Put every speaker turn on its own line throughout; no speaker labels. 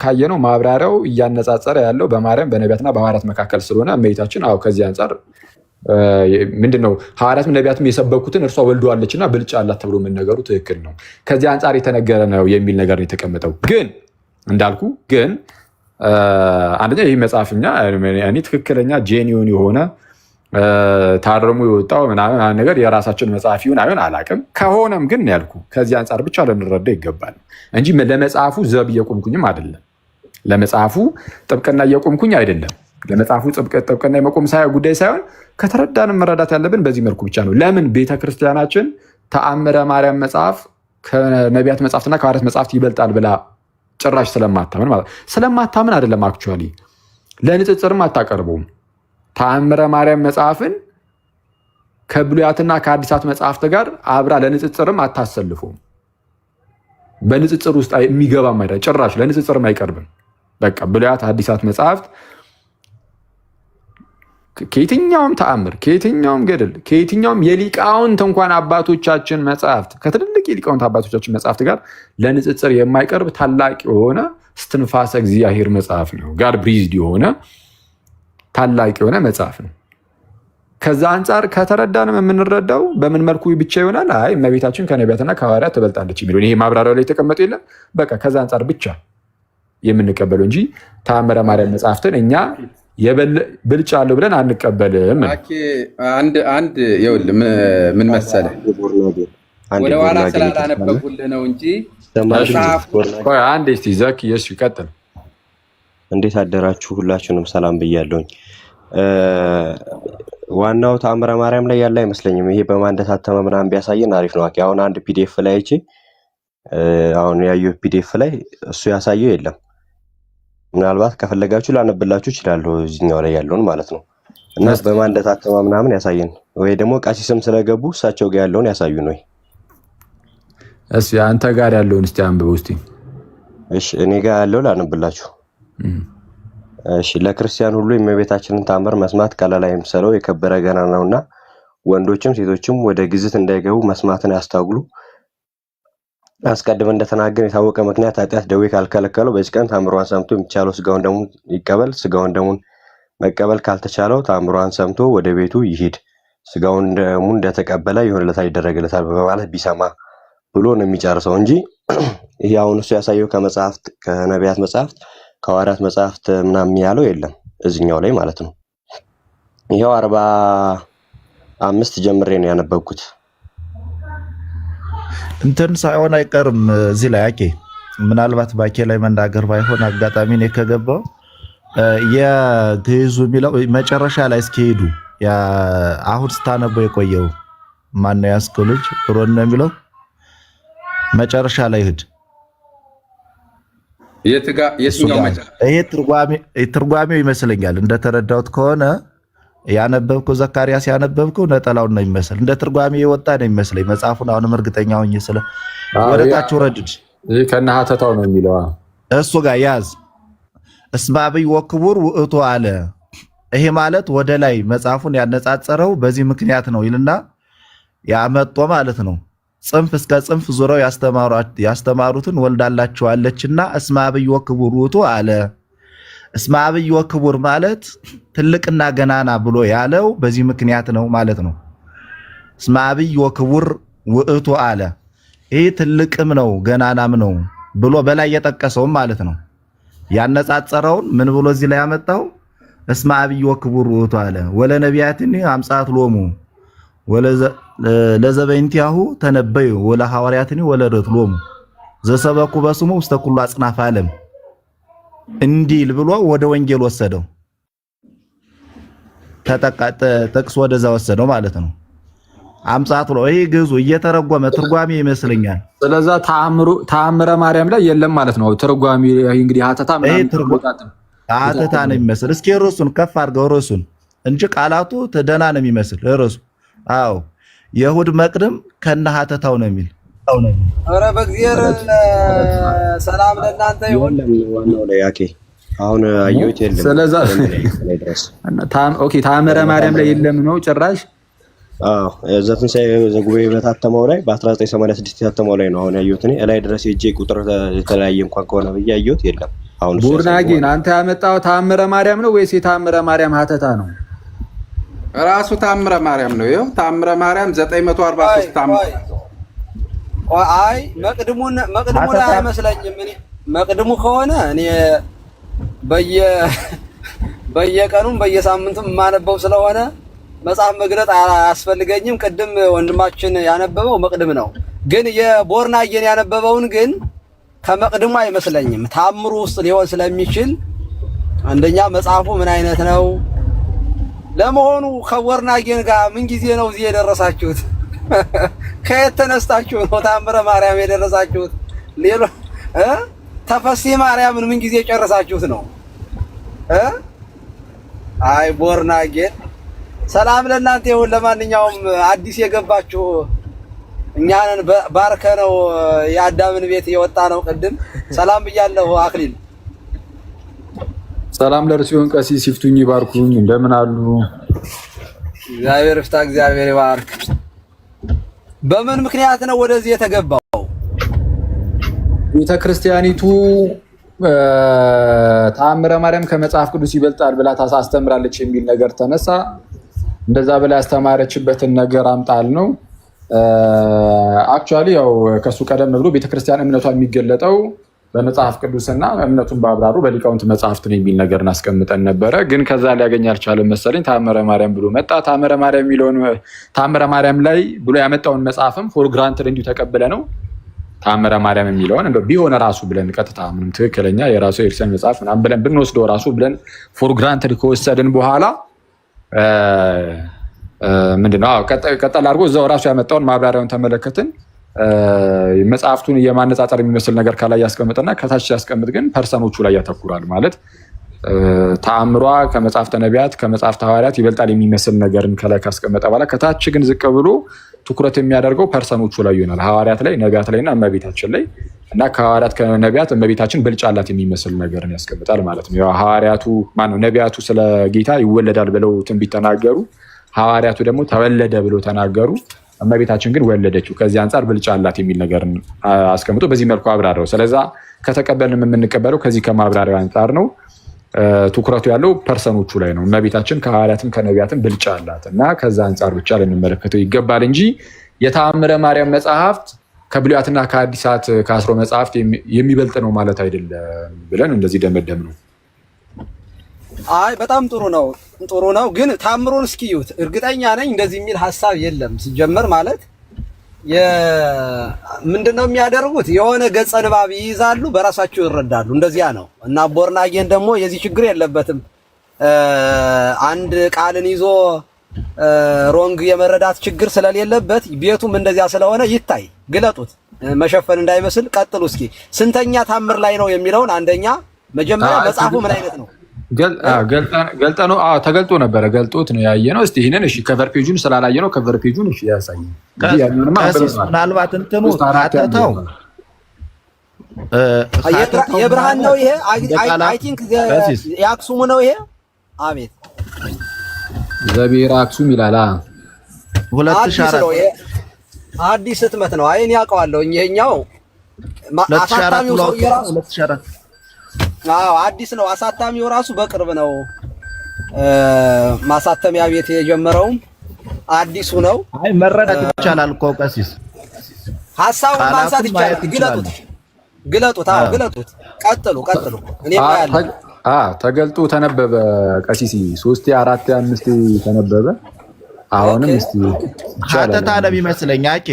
ካየነው ማብራሪያው እያነጻጸረ ያለው በማርያም በነቢያትና በሐዋርያት መካከል ስለሆነ እመቤታችን ከዚህ አንጻር ምንድነው ሐዋርያትም ነቢያትም የሰበኩትን እርሷ ወልደዋለችና ብልጫ አላት ተብሎ መነገሩ ትክክል ነው። ከዚህ አንጻር የተነገረ ነው የሚል ነገር ነው የተቀመጠው። ግን እንዳልኩ ግን አንደኛ ይህ መጽሐፍኛ እኔ ትክክለኛ ጄኒውን የሆነ ታርሙ የወጣው ምናምን ነገር የራሳችን መጽሐፍ ይሁን አይሆን አላውቅም። ከሆነም ግን ያልኩ ከዚህ አንጻር ብቻ ልንረዳ ይገባል እንጂ ለመጽሐፉ ዘብ እየቆምኩኝም አይደለም። ለመጽሐፉ ጥብቅና እየቆምኩኝ አይደለም። ለመጽሐፉ ጥብቅና የመቆም ጉዳይ ሳይሆን ከተረዳንም መረዳት ያለብን በዚህ መልኩ ብቻ ነው። ለምን ቤተክርስቲያናችን ተአምረ ማርያም መጽሐፍ ከነቢያት መጽሐፍትና ከሐዋርያት መጽሐፍት ይበልጣል ብላ ጭራሽ ስለማታምን ማለት ስለማታምን አይደለም። አክቹዋሊ ለንጽጽርም አታቀርበውም። ተአምረ ማርያም መጽሐፍን ከብሉያትና ከአዲሳት መጽሐፍት ጋር አብራ ለንጽጽርም አታሰልፈውም። በንጽጽር ውስጥ የሚገባም አይደለም። ጭራሽ ለንጽጽርም አይቀርብም። በቃ ብሉያት፣ አዲሳት መጽሐፍት ከየትኛውም ተአምር፣ ከየትኛውም ገድል፣ ከየትኛውም የሊቃውንት እንኳን አባቶቻችን መጽሐፍት ከትልልቅ የሊቃውንት አባቶቻችን መጽሐፍት ጋር ለንጽጽር የማይቀርብ ታላቅ የሆነ እስትንፋሰ እግዚአብሔር መጽሐፍ ነው። ጋድ ብሪዝድ የሆነ ታላቅ የሆነ መጽሐፍ ነው። ከዛ አንጻር ከተረዳንም የምንረዳው በምን መልኩ ብቻ ይሆናል? አይ እመቤታችን ከነቢያትና ከሐዋርያት ትበልጣለች የሚለው ይሄ ማብራሪያው ላይ የተቀመጠ የለም። በቃ ከዛ አንጻር ብቻ የምንቀበለው እንጂ ተአምረ ማርያም መጽሐፍትን እኛ ብልጫ አለው ብለን አንቀበልም።
አንድ ይኸውልህ ምን መሰለህ ወደ ኋላ ስላላነበብኩልህ ነው እንጂ
አንዴ እስኪ ዘክ የሱ ይቀጥል።
እንዴት አደራችሁ? ሁላችሁንም ሰላም ብያለሁኝ። ዋናው ተአምረ ማርያም ላይ ያለ አይመስለኝም። ይሄ በማን እንደታተመ ምናምን ቢያሳየን አሪፍ ነው። አሁን አንድ ፒዲኤፍ ላይ አይቼ አሁን ያየው ፒዲኤፍ ላይ እሱ ያሳየው የለም። ምናልባት ከፈለጋችሁ ላነብላችሁ እችላለሁ እዚህኛው ላይ ያለውን ማለት ነው። እና በማን እንደታተመ ምናምን ያሳየን ወይ ደግሞ ቀሲስም ስለገቡ እሳቸው ጋር ያለውን ያሳዩን ወይ
እሺ አንተ ጋር ያለውን እስቲ አንብበው እስቲ።
እሺ እኔ ጋር ያለው ላነብላችሁ። እሺ ለክርስቲያን ሁሉ የእመቤታችንን ተአምር መስማት ቀላል አይምሰለው፣ የከበረ ገና ነውና ወንዶችም ሴቶችም ወደ ግዝት እንዳይገቡ መስማትን ያስታግሉ። አስቀድመን እንደተናገርን የታወቀ ምክንያት ኃጢአት ደዌ ካልከለከለው በዚህ ቀን ተአምሯን ሰምቶ የሚቻለው ስጋውን ደሙን ይቀበል። ስጋውን ደሙን መቀበል ካልተቻለው ተአምሯን ሰምቶ ወደ ቤቱ ይሄድ። ስጋውን ደሙን እንደተቀበለ ይሆንለታል፣ ይደረግለታል በማለት ቢሰማ ብሎ ነው የሚጨርሰው እንጂ ይሄ አሁን እሱ ያሳየው ከመጽሐፍት ከነቢያት መጽሐፍት ከሐዋርያት መጽሐፍት ምናምን ያለው የለም እዚህኛው ላይ ማለት ነው። ይሄው 45 ጀምሬ ነው ያነበብኩት።
እንትን ሳይሆን አይቀርም እዚህ ላይ አኬ ምናልባት ባኬ ላይ መናገር ባይሆን አጋጣሚ ነው ከገባው የግዕዙ የሚለው መጨረሻ ላይ እስኪሄዱ አሁን ስታነበው የቆየው ማን ነው ያስከው ልጅ ሮን ነው የሚለው መጨረሻ ላይ ሄድ ይሄ ትርጓሜው ይመስለኛል እንደተረዳሁት ከሆነ ያነበብከው ዘካርያስ ያነበብከው ነጠላውን ነው የሚመስል እንደ ትርጓሜ የወጣ ነው የሚመስለኝ። መጽሐፉን አሁንም እርግጠኛ ሆኜ ስለ ወደታች ወረድድ
ይሄ ከነሐተታው ነው የሚለው
እሱ ጋር ያዝ እስመ አብይ ወክቡር ውእቱ አለ። ይሄ ማለት ወደ ላይ መጽሐፉን ያነጻጸረው በዚህ ምክንያት ነው ይልና ያመጣ ማለት ነው። ጽንፍ እስከ ጽንፍ ዙረው ያስተማሩትን ወልዳላችኋለችና እስመ አብይ ወክቡር ውእቱ አለ። እስመ አብይ ወክቡር ማለት ትልቅና ገናና ብሎ ያለው በዚህ ምክንያት ነው ማለት ነው። እስመ አብይ ወክቡር ውእቱ አለ። ይህ ትልቅም ነው ገናናም ነው ብሎ በላይ የጠቀሰውም ማለት ነው። ያነጻጸረውን ምን ብሎ እዚህ ላይ ያመጣው እስመ አብይ ወክቡር ውእቱ አለ። ወለ ነቢያትኒ አምጻት ሎሙ ለዘበይንቲያሁ ተነበዩ ወለ ሐዋርያትኒ ወለደት ሎሙ ዘሰበኩ በስሙ ውስተ ኩሉ አጽናፈ ዓለም እንዲል ብሎ ወደ ወንጌል ወሰደው። ተጠቅሶ ወደዛ ወሰደው ማለት ነው። አምጻት ብሎ ይሄ ግዙ እየተረጎመ ትርጓሜ ይመስለኛል።
ስለዛ ተአምረ ማርያም ላይ የለም ማለት ነው ትርጓሜ። እንግዲህ ሀተታ ነው የሚመስል። እስኪ ርዕሱን ከፍ አድርገው ርዕሱን እንጂ ቃላቱ ደህና ነው የሚመስል ርዕሱ። አዎ የእሑድ መቅድም ከነ ሀተታው ነው የሚል
ኧረ በእግዚአብሔር ሰላም ለእናንተ ይሁን።
ዋናው ላይ ያኬ አሁን አየሁት የለም።
ስለዛ ኦኬ ተአምረ ማርያም ላይ የለም ነው ጭራሽ።
ዘትንሳኤ ዘጉባኤ በታተመው ላይ በ1986 የታተመው ላይ ነው አሁን ያየሁት እኔ። ላይ ድረስ ሄጄ ቁጥር የተለያየ እንኳን ከሆነ ብዬ ያየሁት የለም። አሁን
ቡርናጌን አንተ ያመጣው ተአምረ ማርያም ነው ወይስ የተአምረ ማርያም ሀተታ ነው?
ራሱ ተአምረ ማርያም ነው። ይኸው ተአምረ ማርያም 943 ተአምር። አይ መቅድሙ ላይ አይመስለኝም። እኔ መቅድሙ ከሆነ እኔ በየቀኑም በየሳምንቱም የማነበው ስለሆነ መጽሐፍ መግለጥ አያስፈልገኝም። ቅድም ወንድማችን ያነበበው መቅድም ነው፣ ግን የቦርናጌን ያነበበውን ግን ከመቅድሙ አይመስለኝም። ታምሩ ውስጥ ሊሆን ስለሚችል አንደኛ መጽሐፉ ምን አይነት ነው? ለመሆኑ ከቦርናጌን ጋር ምን ጊዜ ነው እዚህ የደረሳችሁት? ከየት ተነስታችሁ ነው ታምረ ማርያም የደረሳችሁት? ሌሎ ተፈሲ ማርያምን ምን ጊዜ ጨረሳችሁት ነው? አይ ቦርናጌን ሰላም ለእናንተ ይሁን። ለማንኛውም አዲስ የገባችሁ እኛንን ባርከ ነው የአዳምን ቤት የወጣ ነው። ቅድም ሰላም ብያለሁ። አክሊል
ሰላም ለእርሱ ይሁን። ቀሲስ ይፍቱኝ ይባርኩኝ። እንደምን አሉ?
እግዚአብሔር ይፍታ፣ እግዚአብሔር ይባርክ። በምን ምክንያት ነው ወደዚህ የተገባው?
ቤተክርስቲያኒቱ ተአምረ ማርያም ከመጽሐፍ ቅዱስ ይበልጣል ብላ ታስተምራለች የሚል ነገር ተነሳ። እንደዛ ብላ ያስተማረችበትን ነገር አምጣል ነው። አክቹአሊ ያው ከሱ ቀደም ብሎ ቤተክርስቲያን እምነቷ የሚገለጠው በመጽሐፍ ቅዱስና እምነቱን በአብራሩ በሊቃውንት መጽሐፍት ነው የሚል ነገር እናስቀምጠን ነበረ። ግን ከዛ ሊያገኝ አልቻለም መሰለኝ። ተአምረ ማርያም ብሎ መጣ። ተአምረ ማርያም የሚለውን ተአምረ ማርያም ላይ ብሎ ያመጣውን መጽሐፍም ፎር ግራንትድ እንዲሁ ተቀበለ ነው። ተአምረ ማርያም የሚለውን እንደው ቢሆን ራሱ ብለን ቀጥታ ምንም ትክክለኛ የራሱ ኤርሰን መጽሐፍ ምናምን ብለን ብንወስደው ራሱ ብለን ፎር ግራንትድ ከወሰድን በኋላ ምንድነው ቀጠል አድርጎ እዛው ራሱ ያመጣውን ማብራሪያውን ተመለከትን። መጽሐፍቱን የማነጻጸር የሚመስል ነገር ከላይ ያስቀምጥና ከታች ያስቀምጥ ግን ፐርሰኖቹ ላይ ያተኩራል። ማለት ተአምሯ ከመጽሐፍተ ነቢያት ከመጽሐፍተ ሐዋርያት ይበልጣል የሚመስል ነገርን ከላይ ካስቀመጠ በኋላ ከታች ግን ዝቅ ብሎ ትኩረት የሚያደርገው ፐርሰኖቹ ላይ ይሆናል። ሐዋርያት ላይ፣ ነቢያት ላይና እመቤታችን ላይ እና ከሐዋርያት ከነቢያት እመቤታችን ብልጫ አላት የሚመስል ነገርን ያስቀምጣል ማለት ነው። ያው ሐዋርያቱ ነቢያቱ ስለ ጌታ ይወለዳል ብለው ትንቢት ተናገሩ። ሐዋርያቱ ደግሞ ተወለደ ብለው ተናገሩ። እመቤታችን ግን ወለደችው። ከዚህ አንጻር ብልጫ አላት የሚል ነገር አስቀምጦ በዚህ መልኩ አብራራው። ስለዛ ከተቀበልንም የምንቀበለው ከዚህ ከማብራሪያው አንጻር ነው። ትኩረቱ ያለው ፐርሰኖቹ ላይ ነው። እመቤታችን ከሐዋርያትም ከነቢያትም ብልጫ አላት እና ከዛ አንጻር ብቻ ልንመለከተው ይገባል እንጂ የተአምረ ማርያም መጽሐፍት ከብሉያትና ከአዲሳት ከአስሮ መጽሐፍት የሚበልጥ ነው ማለት አይደለም ብለን እንደዚህ ደመደም ነው።
አይ በጣም ጥሩ ነው። ግን ታምሩን እስኪዩት። እርግጠኛ ነኝ እንደዚህ የሚል ሐሳብ የለም። ሲጀመር ማለት ምንድነው የሚያደርጉት? የሆነ ገጸ ንባብ ይይዛሉ፣ በራሳቸው ይረዳሉ። እንደዚያ ነው እና ቦርናጌን ደግሞ የዚህ ችግር የለበትም። አንድ ቃልን ይዞ ሮንግ የመረዳት ችግር ስለሌለበት ቤቱም እንደዚያ ስለሆነ ይታይ። ግለጡት፣ መሸፈን እንዳይመስል። ቀጥሉ እስኪ። ስንተኛ ታምር ላይ ነው የሚለውን አንደኛ መጀመሪያ መጽሐፉ ምን አይነት ነው
ገልጠ ነው? ተገልጦ ነበረ። ገልጦት ነው ያየ ነው። እስቲ ይሄንን እሺ፣ ከቨር ፔጁን ስላላየ ነው ከቨር ፔጁን እሺ ያሳይ።
ምናልባት እንትኑ አተታው
የብርሃን ነው ይሄ። አይ ቲንክ የአክሱሙ ነው ይሄ። አቤት
ዘቢር አክሱም ይላል።
2004
አዲስ ህትመት ነው። አይን ያውቀዋለሁ። ይሄኛው አሳታሚው ሰው የራሱ
2004
አዲስ ነው። አሳታሚው ራሱ በቅርብ ነው። ማሳተሚያ ቤት የጀመረውም አዲሱ ነው።
አይ መረዳት ይቻላል እኮ ቀሲስ፣
ሐሳቡን ማንሳት ይቻላል። ግለጡት። ግለጡት። ቀጥሉ። እኔ
ተገልጦ ተነበበ። ቀሲስ 3 4 5 ተነበበ። አሁንም እስቲ
ሀተታ ነው የሚመስለኝ። አቄ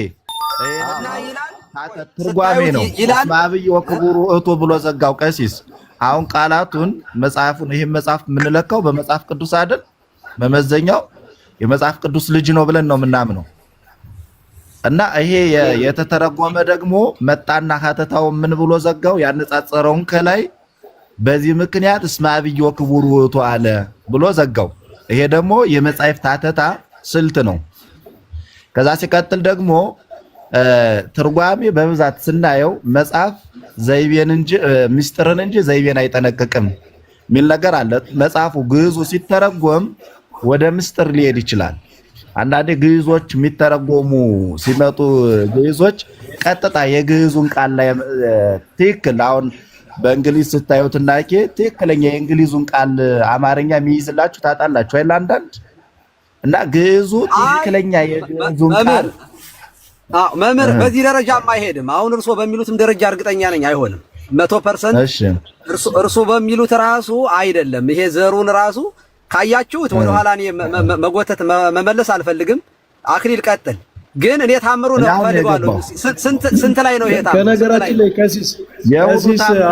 ትርጓሜ ነው። ማብይ ወክቡሩ እቶ ብሎ ዘጋው ቀሲስ። አሁን ቃላቱን መጽሐፉን ይሄን መጽሐፍ የምንለካው በመጽሐፍ ቅዱስ አይደል? መመዘኛው የመጽሐፍ ቅዱስ ልጅ ነው ብለን ነው የምናምነው። እና ይሄ የተተረጎመ ደግሞ መጣና ሀተታው ምን ብሎ ዘጋው? ያነጻጸረውን ከላይ በዚህ ምክንያት እስመ አብይ ወክቡር ውእቱ አለ ብሎ ዘጋው። ይሄ ደግሞ የመጽሐፍት ሀተታ ስልት ነው። ከዛ ሲቀጥል ደግሞ ትርጓሜ በብዛት ስናየው መጽሐፍ ዘይቤን እንጂ ምስጢርን እንጂ ዘይቤን አይጠነቅቅም የሚል ነገር አለ። መጽሐፉ ግዕዙ ሲተረጎም ወደ ምስጢር ሊሄድ ይችላል። አንዳንዴ ግዕዞች የሚተረጎሙ ሲመጡ ግዕዞች ቀጥታ የግዕዙን ቃል ላይ ትክክል አሁን በእንግሊዝ ስታዩትና ትክክለኛ የእንግሊዙን ቃል አማርኛ የሚይዝላችሁ ታጣላችሁ አይደል? አንዳንድ እና ግዕዙ ትክክለኛ የግዕዙን ቃል
መምህር በዚህ ደረጃም አይሄድም። አሁን እርሶ በሚሉትም ደረጃ እርግጠኛ ነኝ አይሆንም 100%።
እሺ
እርሶ በሚሉት ራሱ አይደለም። ይሄ ዘሩን ራሱ ካያችሁት ወደ ኋላ እኔ መጎተት መመለስ አልፈልግም። አክሊል ቀጥል። ግን እኔ ታምሩን ፈልጋለሁ። ስንት ላይ ነው ይሄ ታምሩ?
ከነገራችን ላይ ከሲስ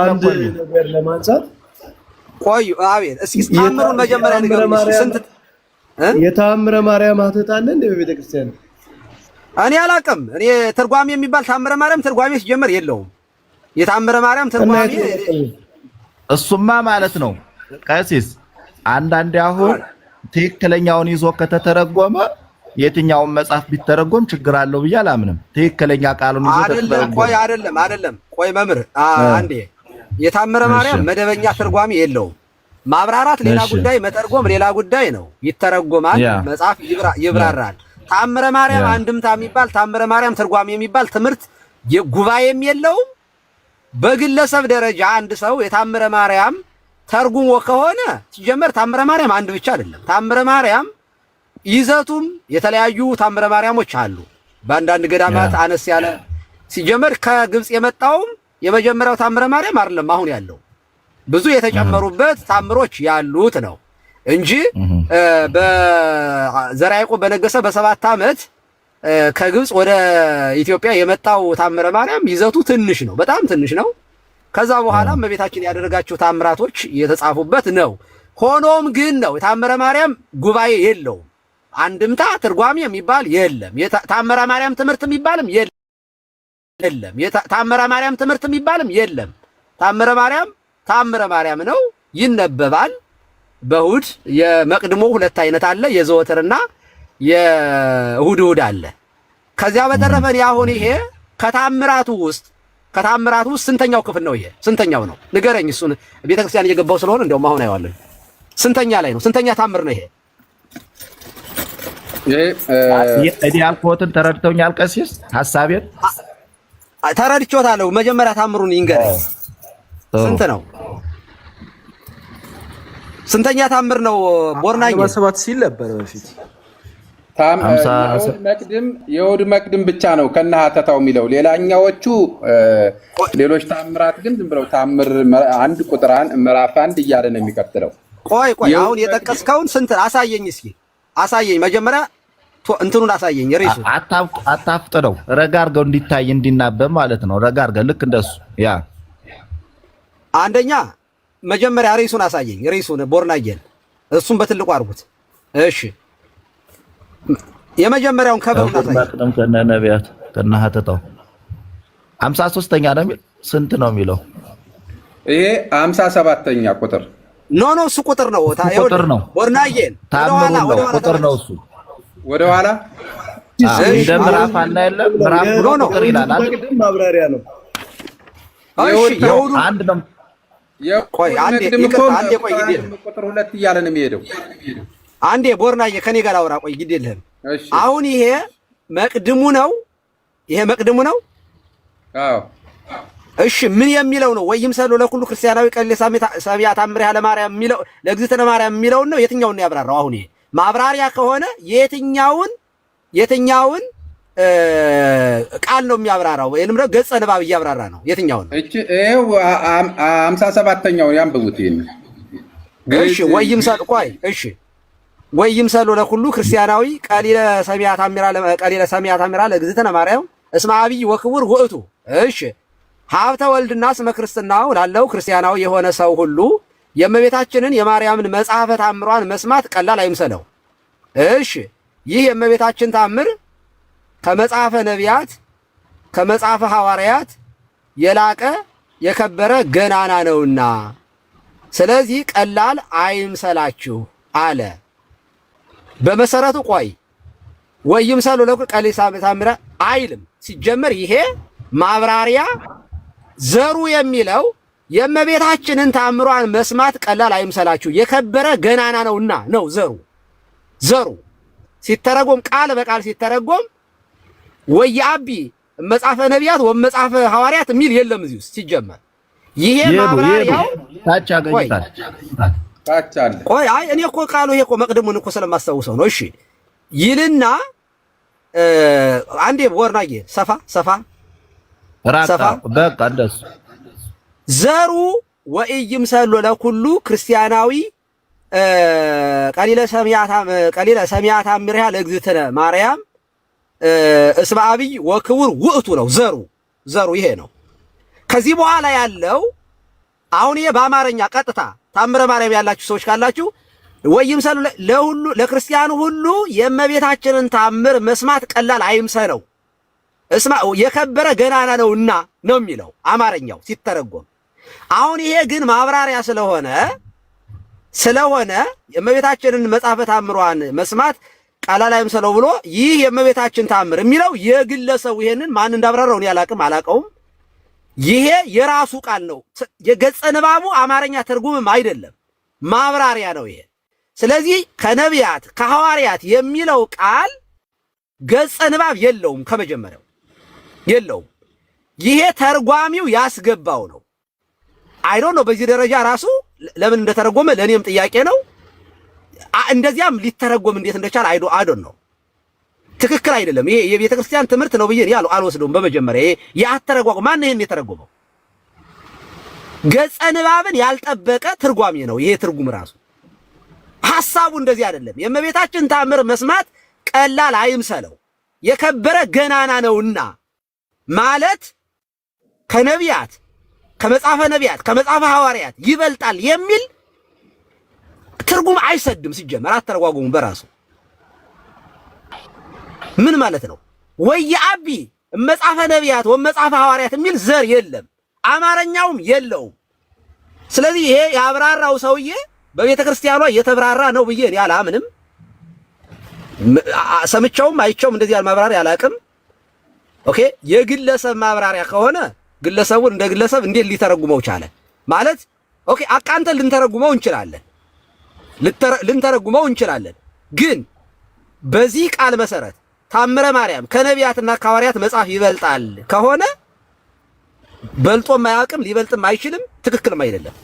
አንድ ነገር ለማንሳት
ቆዩ። አቤት እስኪ ታምሩን መጀመሪያ ንገሩኝ። ስንት
የታምረ ማርያም ሀተት አለ እንደ በቤተክርስቲያን?
እኔ አላውቅም። እኔ ትርጓሜ የሚባል ታምረ ማርያም ትርጓሜ ሲጀመር የለውም። የታምረ ማርያም ትርጓሜ
እሱማ ማለት ነው ቀሲስ። አንዳንዴ አሁን ትክክለኛውን ይዞ ከተተረጎመ የትኛውን መጽሐፍ ቢተረጎም ችግር አለው ብዬ አላምንም። ትክክለኛ ቃሉን ይዞ ከተተረጎመ
አይደለም። ቆይ መምህር አንዴ፣ የታምረ ማርያም መደበኛ ትርጓሜ የለውም። ማብራራት ሌላ ጉዳይ፣ መተርጎም ሌላ ጉዳይ ነው። ይተረጎማል፣ መጽሐፍ ይብራራል። ታምረ ማርያም አንድምታ የሚባል ታምረ ማርያም ትርጓሜ የሚባል ትምህርት ጉባኤም የለውም። በግለሰብ ደረጃ አንድ ሰው የታምረ ማርያም ተርጉሞ ከሆነ ሲጀመር ታምረ ማርያም አንድ ብቻ አይደለም። ታምረ ማርያም ይዘቱም የተለያዩ ታምረ ማርያሞች አሉ። በአንዳንድ ገዳማት አነስ ያለ ሲጀመር ከግብጽ የመጣውም የመጀመሪያው ታምረ ማርያም አይደለም አሁን ያለው ብዙ የተጨመሩበት ታምሮች ያሉት ነው እንጂ በዘርዓ ያዕቆብ በነገሰ በ7 ዓመት ከግብጽ ወደ ኢትዮጵያ የመጣው ታምረ ማርያም ይዘቱ ትንሽ ነው፣ በጣም ትንሽ ነው። ከዛ በኋላ እመቤታችን ያደረጋቸው ታምራቶች የተጻፉበት ነው። ሆኖም ግን ነው ታምረ ማርያም ጉባኤ የለውም። አንድምታ ትርጓሜ የሚባል የለም። ታምረ ማርያም ትምህርት የሚባልም የለም። ታምረ ማርያም ትምህርት የሚባልም የለም። ታምረ ማርያም ነው፣ ይነበባል። በእሑድ የመቅድሞ 2 አይነት አለ፣ የዘወትርና የእሑድ አለ። ከዚያ በተረፈ አሁን ይሄ ከታምራቱ ውስጥ ስንተኛው ክፍል ነው? ይሄ ስንተኛው ነው ንገረኝ። እሱን ቤተክርስቲያን እየገባው ስለሆነ እንደውም አሁን አይዋለሁ። ስንተኛ ላይ ነው? ስንተኛ ታምር ነው ይሄ?
ያልኩትን ተረድተውኛል ቀሲስ? ሐሳቤን
ተረድቼዎታለሁ። መጀመሪያ ታምሩን ይንገረኝ። ስንት ነው? ስንተኛ ታምር ነው? ቦርናዬ
7 ሲል ነበር በፊት።
የእሑድ መቅድም ብቻ ነው ከነ ሀተታው የሚለው። ሌላኛዎቹ ሌሎች ታምራት ግን ዝም ብለው ታምር 1 ቁጥር 1 ምዕራፍ 1 እያለ ነው የሚቀጥለው።
ቆይ አሁን የጠቀስከውን ስንት አሳየኝ እስኪ አሳየኝ። መጀመሪያ እንትኑን አሳየኝ። ሬሱ
አታፍጥነው፣ ረጋ አድርገው እንዲታይ እንዲናበብ ማለት ነው። ረጋ አድርገው ልክ እንደሱ ያ
አንደኛ መጀመሪያ ሬሱን አሳየኝ። ሬሱን ቦርናዬን እሱን በትልቁ አድርጉት። እሺ የመጀመሪያውን ከበሩን አሳየኝ።
ከነ ነቢያት ከነ ሀተታው 53ኛ ነው የሚል ስንት ነው የሚለው?
ይሄ 57ኛ ቁጥር
ኖ እሱ ቁጥር ነው።
ቁጥር ነው
ቦርናዬን
ወደ ቁጥር ነው እሱ
ወደ ኋላ
እንደ ምዕራፍ አለ አይደለም? ምዕራፍ ነው ቁጥር ይላል አይደል?
ማብራሪያ ነው።
እሺ የእሑዱ
አንድ ነው።
ቆይ አንዴ ቆይ ግድ የለም።
ቁጥር 2 እያለ ነው የሚሄደው።
አንዴ ቦርናዬ ከኔ ጋር አውራ። ቆይ ግድ የለህም። አሁን ይሄ መቅድሙ ነው። ይሄ መቅድሙ ነው።
አዎ
እሺ ምን የሚለው ነው? ወይም ሰሎ ለኩሉ ክርስቲያናዊ ቀሌ ሰሚያ ታምር ያለ ማርያም የሚለው ለእግዝእትነ ማርያም የሚለው ነው። የትኛውን ነው ያብራራው? አሁን ይሄ ማብራሪያ ከሆነ የትኛውን ቃል ነው የሚያብራራው? ወይንም ደግሞ ገጸ ንባብ እያብራራ ነው? የትኛውን?
እቺ ይሄው 57ኛው ያንብቡት። ይሄን
እሺ ወይም ሰሎ ቆይ እሺ ወይም ሰሎ ለኩሉ ክርስቲያናዊ ቀሊለ ሰሚያ ታምራ ለእግዝእትነ ማርያም እስመ አብይ ወክቡር ውእቱ። እሺ ሀብተ ወልድና ስመ ክርስትናው ላለው ክርስቲያናዊ የሆነ ሰው ሁሉ የእመቤታችንን የማርያምን መጽሐፈ ታምሯን መስማት ቀላል አይምሰለው። እሺ ይህ የእመቤታችን ታምር ከመጽሐፈ ነቢያት ከመጽሐፈ ሐዋርያት የላቀ የከበረ ገናና ነውና ስለዚህ ቀላል አይምሰላችሁ አለ። በመሰረቱ ቆይ ወይም ሰሎ ለኩሉ ቀሊለ ሰሚያ ታምራ አይልም። ሲጀመር ይሄ ማብራሪያ ዘሩ የሚለው የእመቤታችንን ታምሯን መስማት ቀላል አይምሰላችሁ የከበረ ገናና ነውና ነው። ዘሩ ሲተረጎም ቃል በቃል ሲተረጎም ወየአቢ መጽሐፈ ነቢያት ወመጽሐፈ ሐዋርያት የሚል የለም እዚህ ውስጥ ሲጀመር። ይሄ ማብራሪያው
ታች አገኝታል
ታች አለ።
ቆይ አይ እኔ እኮ ቃሉ ይሄ እኮ መቅድሙን እኮ ስለማስታውሰው ነው። እሺ ይልና አንዴ ወርናዬ ሰፋ
ራቃ በቃ እንደሱ
ዘሩ ወኢይምሰሎ ለኩሉ ክርስቲያናዊ ቀሊለ ሰሚያታ ምሪያ ለእግዝእትነ ማርያም እስመ አብይ ወክቡር ውእቱ ነው። ዘሩ ይሄ ነው። ከዚህ በኋላ ያለው አሁን ይሄ በአማርኛ ቀጥታ ታምረ ማርያም ያላችሁ ሰዎች ካላችሁ ወይምሰሉ ለሁሉ ለክርስቲያኑ ሁሉ የእመቤታችንን ታምር መስማት ቀላል አይምሰለው የከበረ ገናና ነውና ነው የሚለው አማርኛው ሲተረጎም። አሁን ይሄ ግን ማብራሪያ ስለሆነ የእመቤታችንን መጽሐፈ ታምሯን መስማት ቀላል አይምሰለው ብሎ ይህ የእመቤታችን ታምር የሚለው የግለሰቡ ይሄንን ማን እንዳብራራው እኔ አላቀውም። ይሄ የራሱ ቃል ነው። የገጸ ንባቡ አማርኛ ትርጉምም አይደለም፣ ማብራሪያ ነው ይሄ። ስለዚህ ከነቢያት ከሐዋርያት የሚለው ቃል ገጸ ንባብ የለውም፣ ከመጀመሪያው የለውም። ይሄ ተርጓሚው ያስገባው ነው። አይዶን ነው በዚህ ደረጃ ራሱ ለምን እንደተረጎመ ለኔም ጥያቄ ነው። እንደዚያም ሊተረጎም እንዴት እንደቻለ አይዶን ነው። ትክክል አይደለም። ይሄ የቤተ ክርስቲያን ትምህርት ነው ብዬ አልወስደውም። በመጀመሪያ ይሄ ያተረጓጉ ማን ይሄን የተረጎመው ገጸ ንባብን ያልጠበቀ ትርጓሜ ነው። ይሄ ትርጉም ራሱ ሐሳቡ እንደዚህ አይደለም። የእመቤታችን ታምር መስማት ቀላል አይምሰለው የከበረ ገናና ነውና ማለት ከነቢያት ከመጽሐፈ ነቢያት ከመጽሐፈ ሐዋርያት ይበልጣል የሚል ትርጉም አይሰድም። ሲጀመር አተረጓጉሙ በራሱ ምን ማለት ነው? ወየአቢ መጽሐፈ ነቢያት ወመጽሐፈ ሐዋርያት የሚል ዘር የለም፣ አማርኛውም የለውም። ስለዚህ ይሄ ያብራራው ሰውዬ በቤተ ክርስቲያኗ የተብራራ ነው ብዬ እኔ አላምንም። ሰምቻውም አይቻውም እንደዚህ ያለ ማብራሪያ አላውቅም። ኦኬ የግለሰብ ማብራሪያ ከሆነ ግለሰቡን እንደ ግለሰብ እንዴት ሊተረጉመው ቻለ ማለት ኦኬ አቃንተን ልንተረጉመው እንችላለን። ግን በዚህ ቃል መሰረት ታምረ ማርያም ከነቢያትና ከሐዋርያት መጽሐፍ ይበልጣል ከሆነ በልጦም አያውቅም፣ ሊበልጥም አይችልም፣ ትክክልም አይደለም።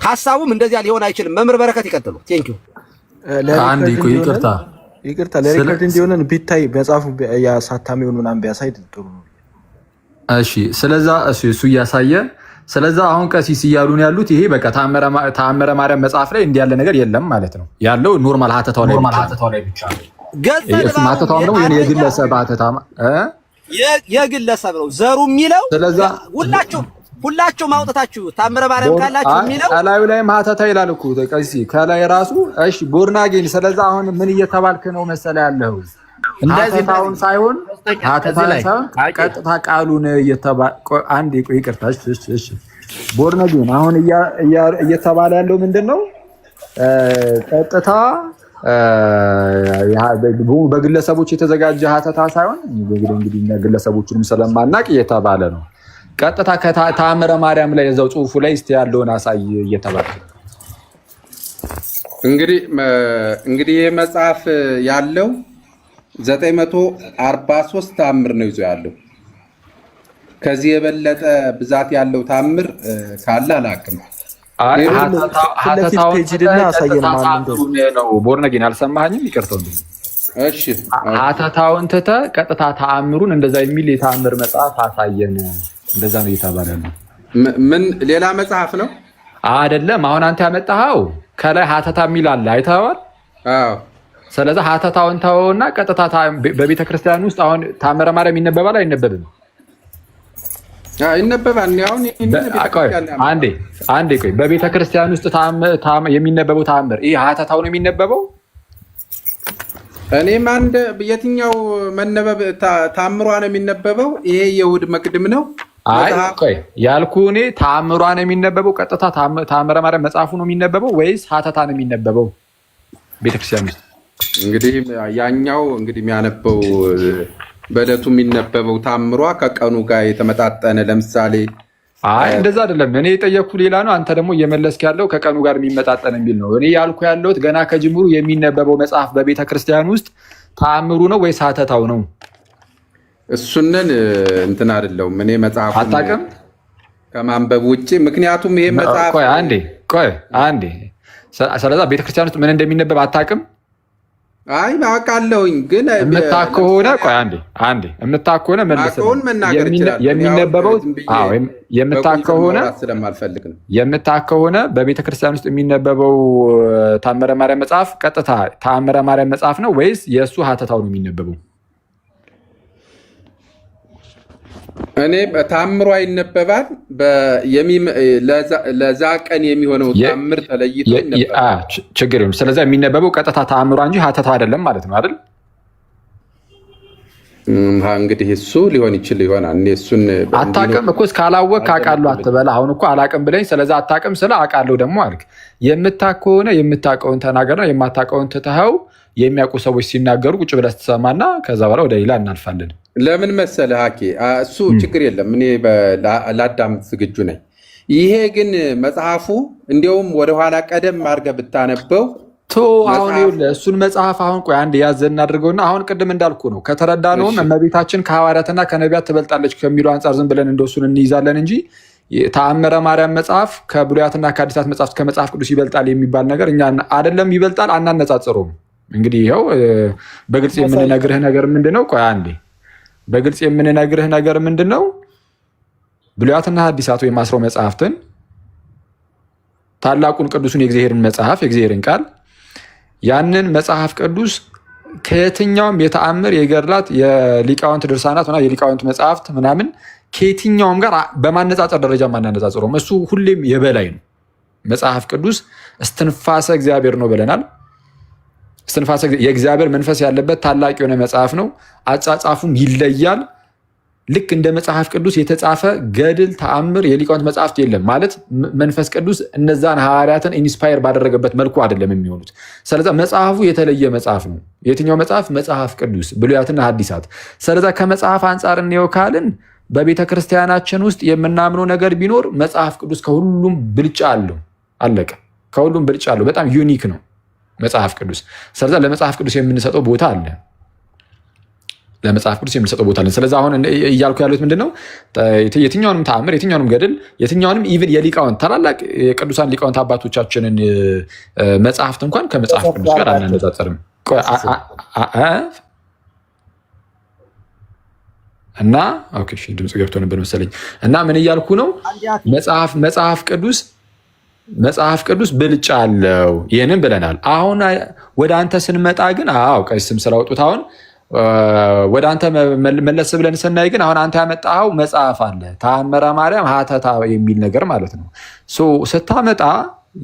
ሐሳቡም እንደዚያ ሊሆን አይችልም። መምህር በረከት ይቀጥሉ። ቴንኪው
አንድ
ይቅርታ ለሪከርድ እንዲሆነን ቢታይ መጽሐፉ ያሳታሚውን ምናምን ቢያሳይ ጥሩ ነው።
እሺ ስለዛ እሱ እያሳየ ስለዛ አሁን ቀሲስ እያሉን ያሉት ይሄ በቃ ታምረ ማርያም መጽሐፍ ላይ እንዲህ ያለ ነገር የለም ማለት ነው። ያለው ኖርማል ሀተታው ላይ ብቻ ነው። ሀተታው ደግሞ የግለሰብ ሀተታ
የግለሰብ ነው ዘሩ የሚለው ስለዛ ሁላችሁ ማውጣታችሁ ታምረ ማርያም ካላችሁ የሚለው
ከላዩ ላይ ሀተታ ይላል እኮ ቀሲስ ከላይ ራሱ። እሺ ቦርናጌን ስለዛ አሁን ምን እየተባልክ ነው መሰለ ያለው ሀተታውን ሳይሆን ቀጥታ ቃሉን አንድ ይቅርታ። እሺ ቦርናጌን አሁን እየተባለ ያለው ምንድነው? ቀጥታ በግለሰቦች የተዘጋጀ ሀተታ ሳይሆን እንግዲህ ግለሰቦችንም ስለማናቅ እየተባለ ነው። ቀጥታ ከታምረ ማርያም ላይ እዛው ጽሁፉ ላይ እስቲ ያለውን አሳይ እየተባለ
እንግዲህ ይህ መጽሐፍ ያለው 943 ታምር ነው ይዞ ያለው። ከዚህ የበለጠ ብዛት ያለው ታምር ካለ አላውቅም።
ቦርነጌን አልሰማኸኝም? ይቅርተው።
እሺ
ሀተታውን ትተህ ቀጥታ ተአምሩን እንደዛ የሚል የታምር መጽሐፍ አሳየን። እንደዛ ነው እየተባለ ነው።
ምን ሌላ መጽሐፍ ነው
አይደለም? አሁን አንተ ያመጣኸው ከላይ ሀተታ የሚል አለ፣ አይተኸዋል?
አዎ።
ስለዚህ ሀተታውን ተወውና ቀጥታ በቤተ ክርስቲያን ውስጥ አሁን ታምረ ማርያም ይነበባል አይነበብም?
ይነበባል።
አንዴ ቆይ፣ በቤተ ክርስቲያን ውስጥ የሚነበበው ታምር ይሄ ሀተታው ነው የሚነበበው?
እኔም የትኛው መነበብ ታምሯ ነው የሚነበበው? ይሄ የእሑድ መቅድም ነው።
አይ ቆይ ያልኩህ እኔ ታምሯ ነው የሚነበበው ቀጥታ ታምረ ማርያም መጽሐፉ ነው የሚነበበው ወይስ ሀተታ ነው የሚነበበው ቤተክርስቲያን ውስጥ?
እንግዲህ ያኛው የሚያነበው በዕለቱ የሚነበበው ታምሯ ከቀኑ ጋር የተመጣጠነ ለምሳሌ
አይ እንደዛ አይደለም። እኔ የጠየቅኩህ ሌላ ነው፣ አንተ ደግሞ እየመለስክ ያለው ከቀኑ ጋር የሚመጣጠን የሚል ነው። እኔ ያልኩ ያለሁት ገና ከጅምሩ የሚነበበው መጽሐፍ በቤተ ክርስቲያን ውስጥ ተአምሩ ነው ወይስ ሀተታው ነው?
እሱንን እንትን አይደለሁም እኔ መጽሐፉ
አታውቅም?
ከማንበብ ውጭ። ምክንያቱም ይሄ መጽሐፍ
ቆይ አንዴ ስለዛ ቤተክርስቲያን ውስጥ ምን እንደሚነበብ አታውቅም?
አይ አውቃለሁኝ፣ ግን
የምታውቅ ከሆነ ቆይ አንዴ የምታውቅ ከሆነ
አውቀውን መናገር ይችላል።
የሚነበበው የምታውቅ ከሆነ
ስለማልፈልግ ነው።
የምታውቅ ከሆነ በቤተክርስቲያን ውስጥ የሚነበበው ተአምረ ማርያም መጽሐፍ ቀጥታ ተአምረ ማርያም መጽሐፍ ነው ወይስ የእሱ ሀተታው ነው የሚነበበው?
እኔ ተአምሯ ይነበባል። ለዛ ቀን የሚሆነው ተአምር ተለይቶ ይነበባል።
ችግር የለም። ስለዚህ የሚነበበው ቀጥታ ተአምሯ እንጂ ሀተታ አይደለም ማለት ነው አይደል?
እንግዲህ እሱ ሊሆን ይችል ይሆናል። እኔ እሱን
አታውቅም እኮ እስካላወቅህ አውቃለሁ አትበላ። አሁን እኮ አላውቅም ብለኝ ስለዚህ አታውቅም ስለ አውቃለሁ ደግሞ አልክ። የምታውቅ ከሆነ የምታውቀውን ተናገርና የማታውቀውን ትተኸው የሚያውቁ ሰዎች ሲናገሩ ቁጭ ብለህ ስትሰማና ከዛ በኋላ ወደ ሌላ እናልፋለን።
ለምን መሰለህ ሀኬ፣ እሱ ችግር የለም፣ እኔ ላዳምጥ ዝግጁ ነኝ። ይሄ ግን መጽሐፉ እንዲያውም ወደኋላ ቀደም አድርገህ ብታነበው
አሁን እሱን መጽሐፍ አሁን ቆይ አንድ ያዘ እናድርገውና አሁን ቅድም እንዳልኩ ነው ከተረዳነውም እመቤታችን ከሐዋርያትና ከነቢያት ትበልጣለች ከሚለው አንጻር ዝም ብለን እንደሱን እንይዛለን እንጂ ተአምረ ማርያም መጽሐፍ ከብሉያትና ከአዲሳት መጽሐፍት ከመጽሐፍ ቅዱስ ይበልጣል የሚባል ነገር እኛ አይደለም ይበልጣል አናነጻጽረውም። እንግዲህ ይኸው በግልጽ የምንነግርህ ነገር ምንድነው? ቆይ አንዴ በግልጽ የምንነግርህ ነገር ምንድነው? ብሉያትና አዲሳት ወይም አስረው መጽሐፍትን ታላቁን ቅዱሱን የእግዚአብሔርን መጽሐፍ የእግዚአብሔርን ቃል ያንን መጽሐፍ ቅዱስ ከየትኛውም የተአምር የገድላት የሊቃውንት ድርሳናት እና የሊቃውንት መጽሐፍት ምናምን ከየትኛውም ጋር በማነጻጸር ደረጃ ማናነጻጽረውም። እሱ ሁሌም የበላይ ነው። መጽሐፍ ቅዱስ እስትንፋሰ እግዚአብሔር ነው ብለናል። እስትንፋሰ የእግዚአብሔር መንፈስ ያለበት ታላቅ የሆነ መጽሐፍ ነው። አጻጻፉም ይለያል። ልክ እንደ መጽሐፍ ቅዱስ የተጻፈ ገድል ተአምር የሊቃውንት መጽሐፍት የለም ማለት መንፈስ ቅዱስ እነዛን ሐዋርያትን ኢንስፓየር ባደረገበት መልኩ አይደለም የሚሆኑት። ስለዛ መጽሐፉ የተለየ መጽሐፍ ነው። የትኛው መጽሐፍ? መጽሐፍ ቅዱስ ብሉያትና ሐዲሳት። ስለዛ ከመጽሐፍ አንጻር እንየው ካልን በቤተ ክርስቲያናችን ውስጥ የምናምነው ነገር ቢኖር መጽሐፍ ቅዱስ ከሁሉም ብልጫ አለው። አለቀ። ከሁሉም ብልጫ አለው። በጣም ዩኒክ ነው መጽሐፍ ቅዱስ። ስለዛ ለመጽሐፍ ቅዱስ የምንሰጠው ቦታ አለ። ለመጽሐፍ ቅዱስ የምንሰጠው ቦታ አለን። ስለዚህ አሁን እያልኩ ያሉት ምንድነው? የትኛውንም ተአምር የትኛውንም ገድል የትኛውንም ኢቭን የሊቃውንት ታላላቅ የቅዱሳን ሊቃውንት አባቶቻችንን መጽሐፍት እንኳን ከመጽሐፍ ቅዱስ ጋር አናነጻጸርም። እና ኦኬ እሺ ድምጽ ገብቶ ነበር መሰለኝ። እና ምን እያልኩ ነው? መጽሐፍ ቅዱስ ብልጫ አለው። ይህንን ብለናል። አሁን ወደ አንተ ስንመጣ ግን ቀሲስም ስላወጡት አሁን ወደ አንተ መለስ ብለን ስናይ ግን አሁን አንተ ያመጣኸው መጽሐፍ አለ ተአምረ ማርያም ሀተታ የሚል ነገር ማለት ነው። ስታመጣ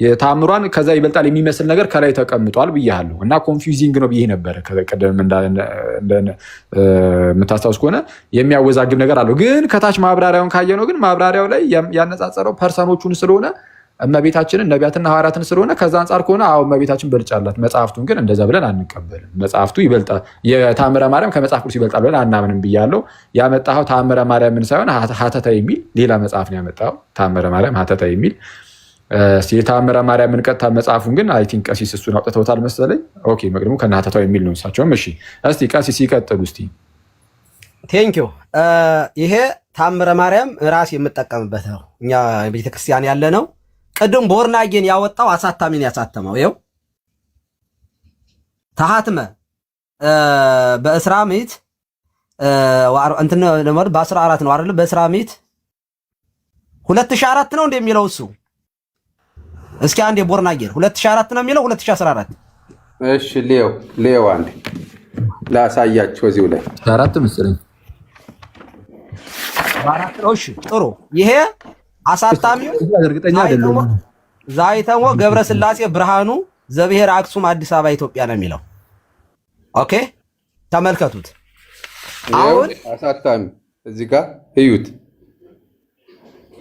የተአምሯን ከዛ ይበልጣል የሚመስል ነገር ከላይ ተቀምጧል ብያለሁ እና ኮንፊውዚንግ ነው ብዬ ነበረ። ቀደም የምታስታውስ ከሆነ የሚያወዛግብ ነገር አለው። ግን ከታች ማብራሪያውን ካየነው ግን ማብራሪያው ላይ ያነጻጸረው ፐርሰኖቹን ስለሆነ እመቤታችንን ነቢያትና ሐዋርያትን ስለሆነ ከዛ አንጻር ከሆነ እመቤታችን በልጫላት። መጽሐፍቱን ግን እንደዛ ብለን አንቀበልም። መጽሐፍቱ ይበልጣል፣ የተአምረ ማርያም ከመጽሐፍ ቅዱስ ይበልጣል ብለን አናምንም ብያለሁ። ያመጣኸው ተአምረ ማርያምን ሳይሆን ሀተታ የሚል ሌላ መጽሐፍ ነው ያመጣኸው። ተአምረ ማርያም ሀተታ የሚል የተአምረ ማርያምን ቀጥታ መጽሐፉን ግን አይ ቲንክ ቀሲስ እሱን አውጥተውታል መሰለኝ። ኦኬ መቅድሙ ከነ ሀተታው የሚል ነው እሳቸውም። እሺ እስቲ ቀሲስ ይቀጥሉ እስቲ።
ቴንኪው። ይሄ ተአምረ ማርያም ራስ የምጠቀምበት ነው። እኛ ቤተክርስቲያን ያለ ነው። ቅድም ቦርናጌን ያወጣው አሳታሚን ያሳተመው ይኸው ተሐትመ በእስራ ምዕት እንትን በ14 ነው አይደል? በእስራ ምዕት 2004 ነው እንደሚለው እሱ። እስኪ አንዴ ቦርናጌን 2004 ነው የሚለው 2014?
እሺ ሌው አንዴ ላሳያችሁ እዚሁ ላይ
4 መሰለኝ
4 ነው። እሺ ጥሩ። ይሄ አሳታሚው
እርግጠኛ አይደለም።
ዛይተሞ ገብረ ስላሴ ብርሃኑ ዘብሔር አክሱም አዲስ አበባ ኢትዮጵያ ነው የሚለው። ኦኬ ተመልከቱት። አሁን
አሳታሚ እዚህ ጋር እዩት።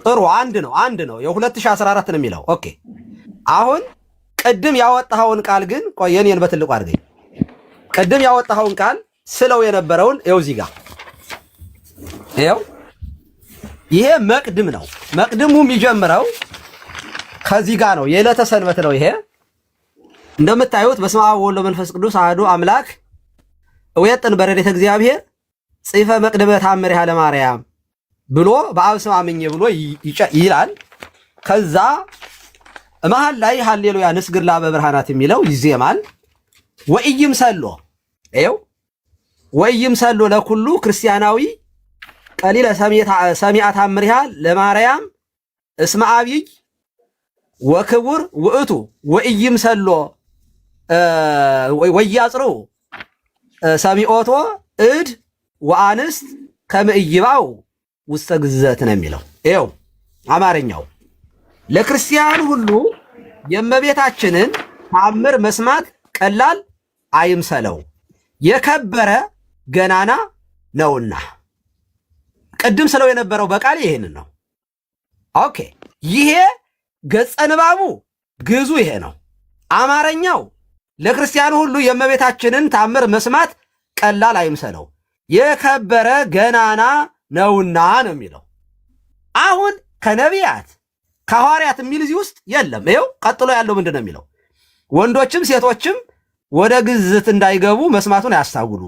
ጥሩ አንድ ነው የ2014 ነው የሚለው። ኦኬ አሁን ቅድም ያወጣኸውን ቃል ግን ቆይ የኔን በትልቁ አድርገኝ። ቅድም ያወጣኸውን ቃል ስለው የነበረውን ይኸው እዚህ ጋር ይኸው ይሄ መቅድም ነው። መቅድሙ የሚጀምረው ከዚህ ጋር ነው። የዕለተ ሰንበት ነው። ይሄ እንደምታዩት በስመ አብ ወወልድ ወመንፈስ ቅዱስ አሐዱ አምላክ እወየጥን በረድኤተ እግዚአብሔር ጽሕፈ መቅደመ ተአምሪሃ ለማርያም ብሎ በአብ ስም አምኜ ብሎ ይላል። ከዛ መሀል ላይ ሃሌሉያ ንስግድ ለአበ ብርሃናት የሚለው ይዜማል። ወኢይምሰሎ ይኸው ወኢይምሰሎ ለኩሉ ክርስቲያናዊ ቀሊለ ሰሚዐ ታምሪሃ ለማርያም እስመ አብይ ወክቡር ውእቱ ወኢይምሰሎ ወያጽርኡ ሰሚዖቶ እድ ወአንስት ከመ ኢይባኡ ውስተ ግዘት ነው የሚለው። ይኸው አማርኛው ለክርስቲያን ሁሉ የእመቤታችንን ተአምር መስማት ቀላል አይምሰለው የከበረ ገናና ነውና። ቅድም ስለው የነበረው በቃል ይሄንን ነው። ኦኬ ይሄ ገጸ ንባቡ ግዙ ይሄ ነው። አማርኛው ለክርስቲያኑ ሁሉ የእመቤታችንን ተአምር መስማት ቀላል አይምሰለው የከበረ ገናና ነውና ነው የሚለው። አሁን ከነቢያት ከሐዋርያት የሚል እዚህ ውስጥ የለም። ይኸው ቀጥሎ ያለው ምንድን ነው የሚለው? ወንዶችም ሴቶችም ወደ ግዝት እንዳይገቡ መስማቱን ያስታውሉ።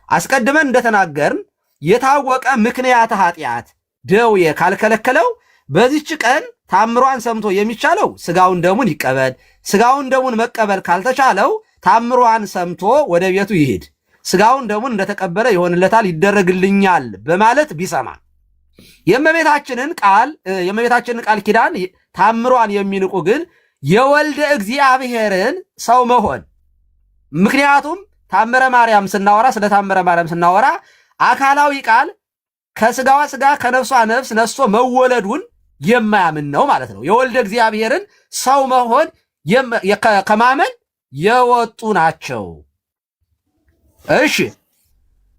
አስቀድመን እንደተናገርን የታወቀ ምክንያት ኃጢአት ደዌ ካልከለከለው በዚች ቀን ታምሯን ሰምቶ የሚቻለው ስጋውን ደሙን ይቀበል። ስጋውን ደሙን መቀበል ካልተቻለው ታምሯን ሰምቶ ወደ ቤቱ ይሄድ። ስጋውን ደሙን እንደተቀበለ ይሆንለታል፣ ይደረግልኛል በማለት ቢሰማ የእመቤታችንን ቃል ኪዳን ታምሯን የሚንቁ ግን የወልደ እግዚአብሔርን ሰው መሆን ምክንያቱም ታምረ ማርያም ስናወራ ስለ ታምረ ማርያም ስናወራ አካላዊ ቃል ከስጋዋ ስጋ ከነፍሷ ነፍስ ነስቶ መወለዱን የማያምን ነው ማለት ነው። የወልደ እግዚአብሔርን ሰው መሆን ከማመን የወጡ ናቸው። እሺ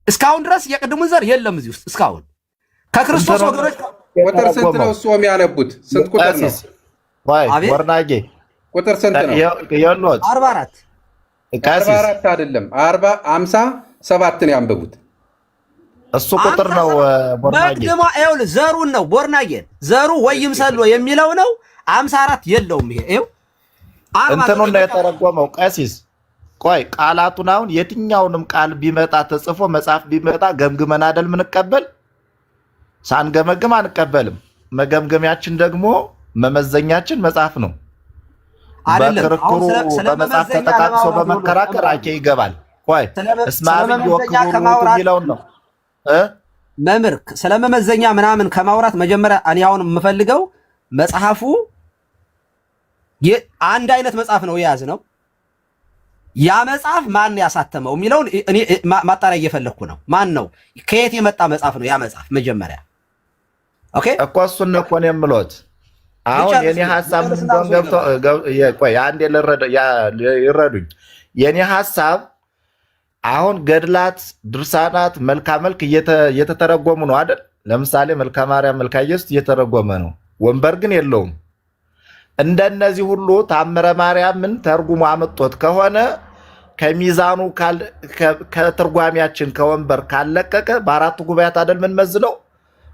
እስካሁን ድረስ የቅድሙን ዘር የለም እዚህ ውስጥ እስካሁን ከክርስቶስ ወገኖች
ቁጥር ስንት ነው? እሱ የሚያነቡት ስንት ቁጥር ነው?
ወርናጌ
ቁጥር ስንት ነው?
44
44 አይደለም 57 ነው ያንብቡት።
እሱ ቁጥር ነው። ቦርናጌ
ይኸውልህ ዘሩን ነው ቦርናጌን ዘሩ ወይምሰሎ የሚለው ነው። 54 የለውም። ይሄው
እንትኑን ነው የተረጎመው ቀሲስ። ቆይ ቃላቱን አሁን የትኛውንም ቃል ቢመጣ ተጽፎ መጽሐፍ ቢመጣ ገምግመን አይደል ምንቀበል? ሳንገመግም አንቀበልም። መገምገሚያችን ደግሞ መመዘኛችን መጽሐፍ ነው። በክርክሩ በመጽሐፍ ተጠቃቅሶ በመከራከር አኬ ይገባል። ቆይ እስማብኝ ወክቡር የሚለውን ነው
መምህር ስለመመዘኛ ምናምን ከማውራት መጀመሪያ እኔ አሁን የምፈልገው መጽሐፉ አንድ አይነት መጽሐፍ ነው የያዝ ነው። ያ መጽሐፍ ማን ያሳተመው የሚለውን እኔ ማጣሪያ እየፈለግኩ ነው። ማን ነው? ከየት የመጣ መጽሐፍ ነው ያ መጽሐፍ? መጀመሪያ ኦኬ እኮ
እሱን እኮ ነው የምሎት። አሁን የኔ ሐሳብ ምንድነው? ገብቶ ቆይ አንዴ ይረዱኝ። የኔ ሐሳብ አሁን ገድላት፣ ድርሳናት፣ መልካ መልክ እየተተረጎሙ ነው አይደል? ለምሳሌ መልካ ማርያም፣ መልካ ኢየሱስ እየተረጎመ ነው። ወንበር ግን የለውም። እንደነዚህ ሁሉ ታምረ ማርያምን ተርጉሞ አመጦት ከሆነ ከሚዛኑ ከትርጓሚያችን ከወንበር ካለቀቀ በአራቱ ጉባኤያት አይደል ምን መዝነው?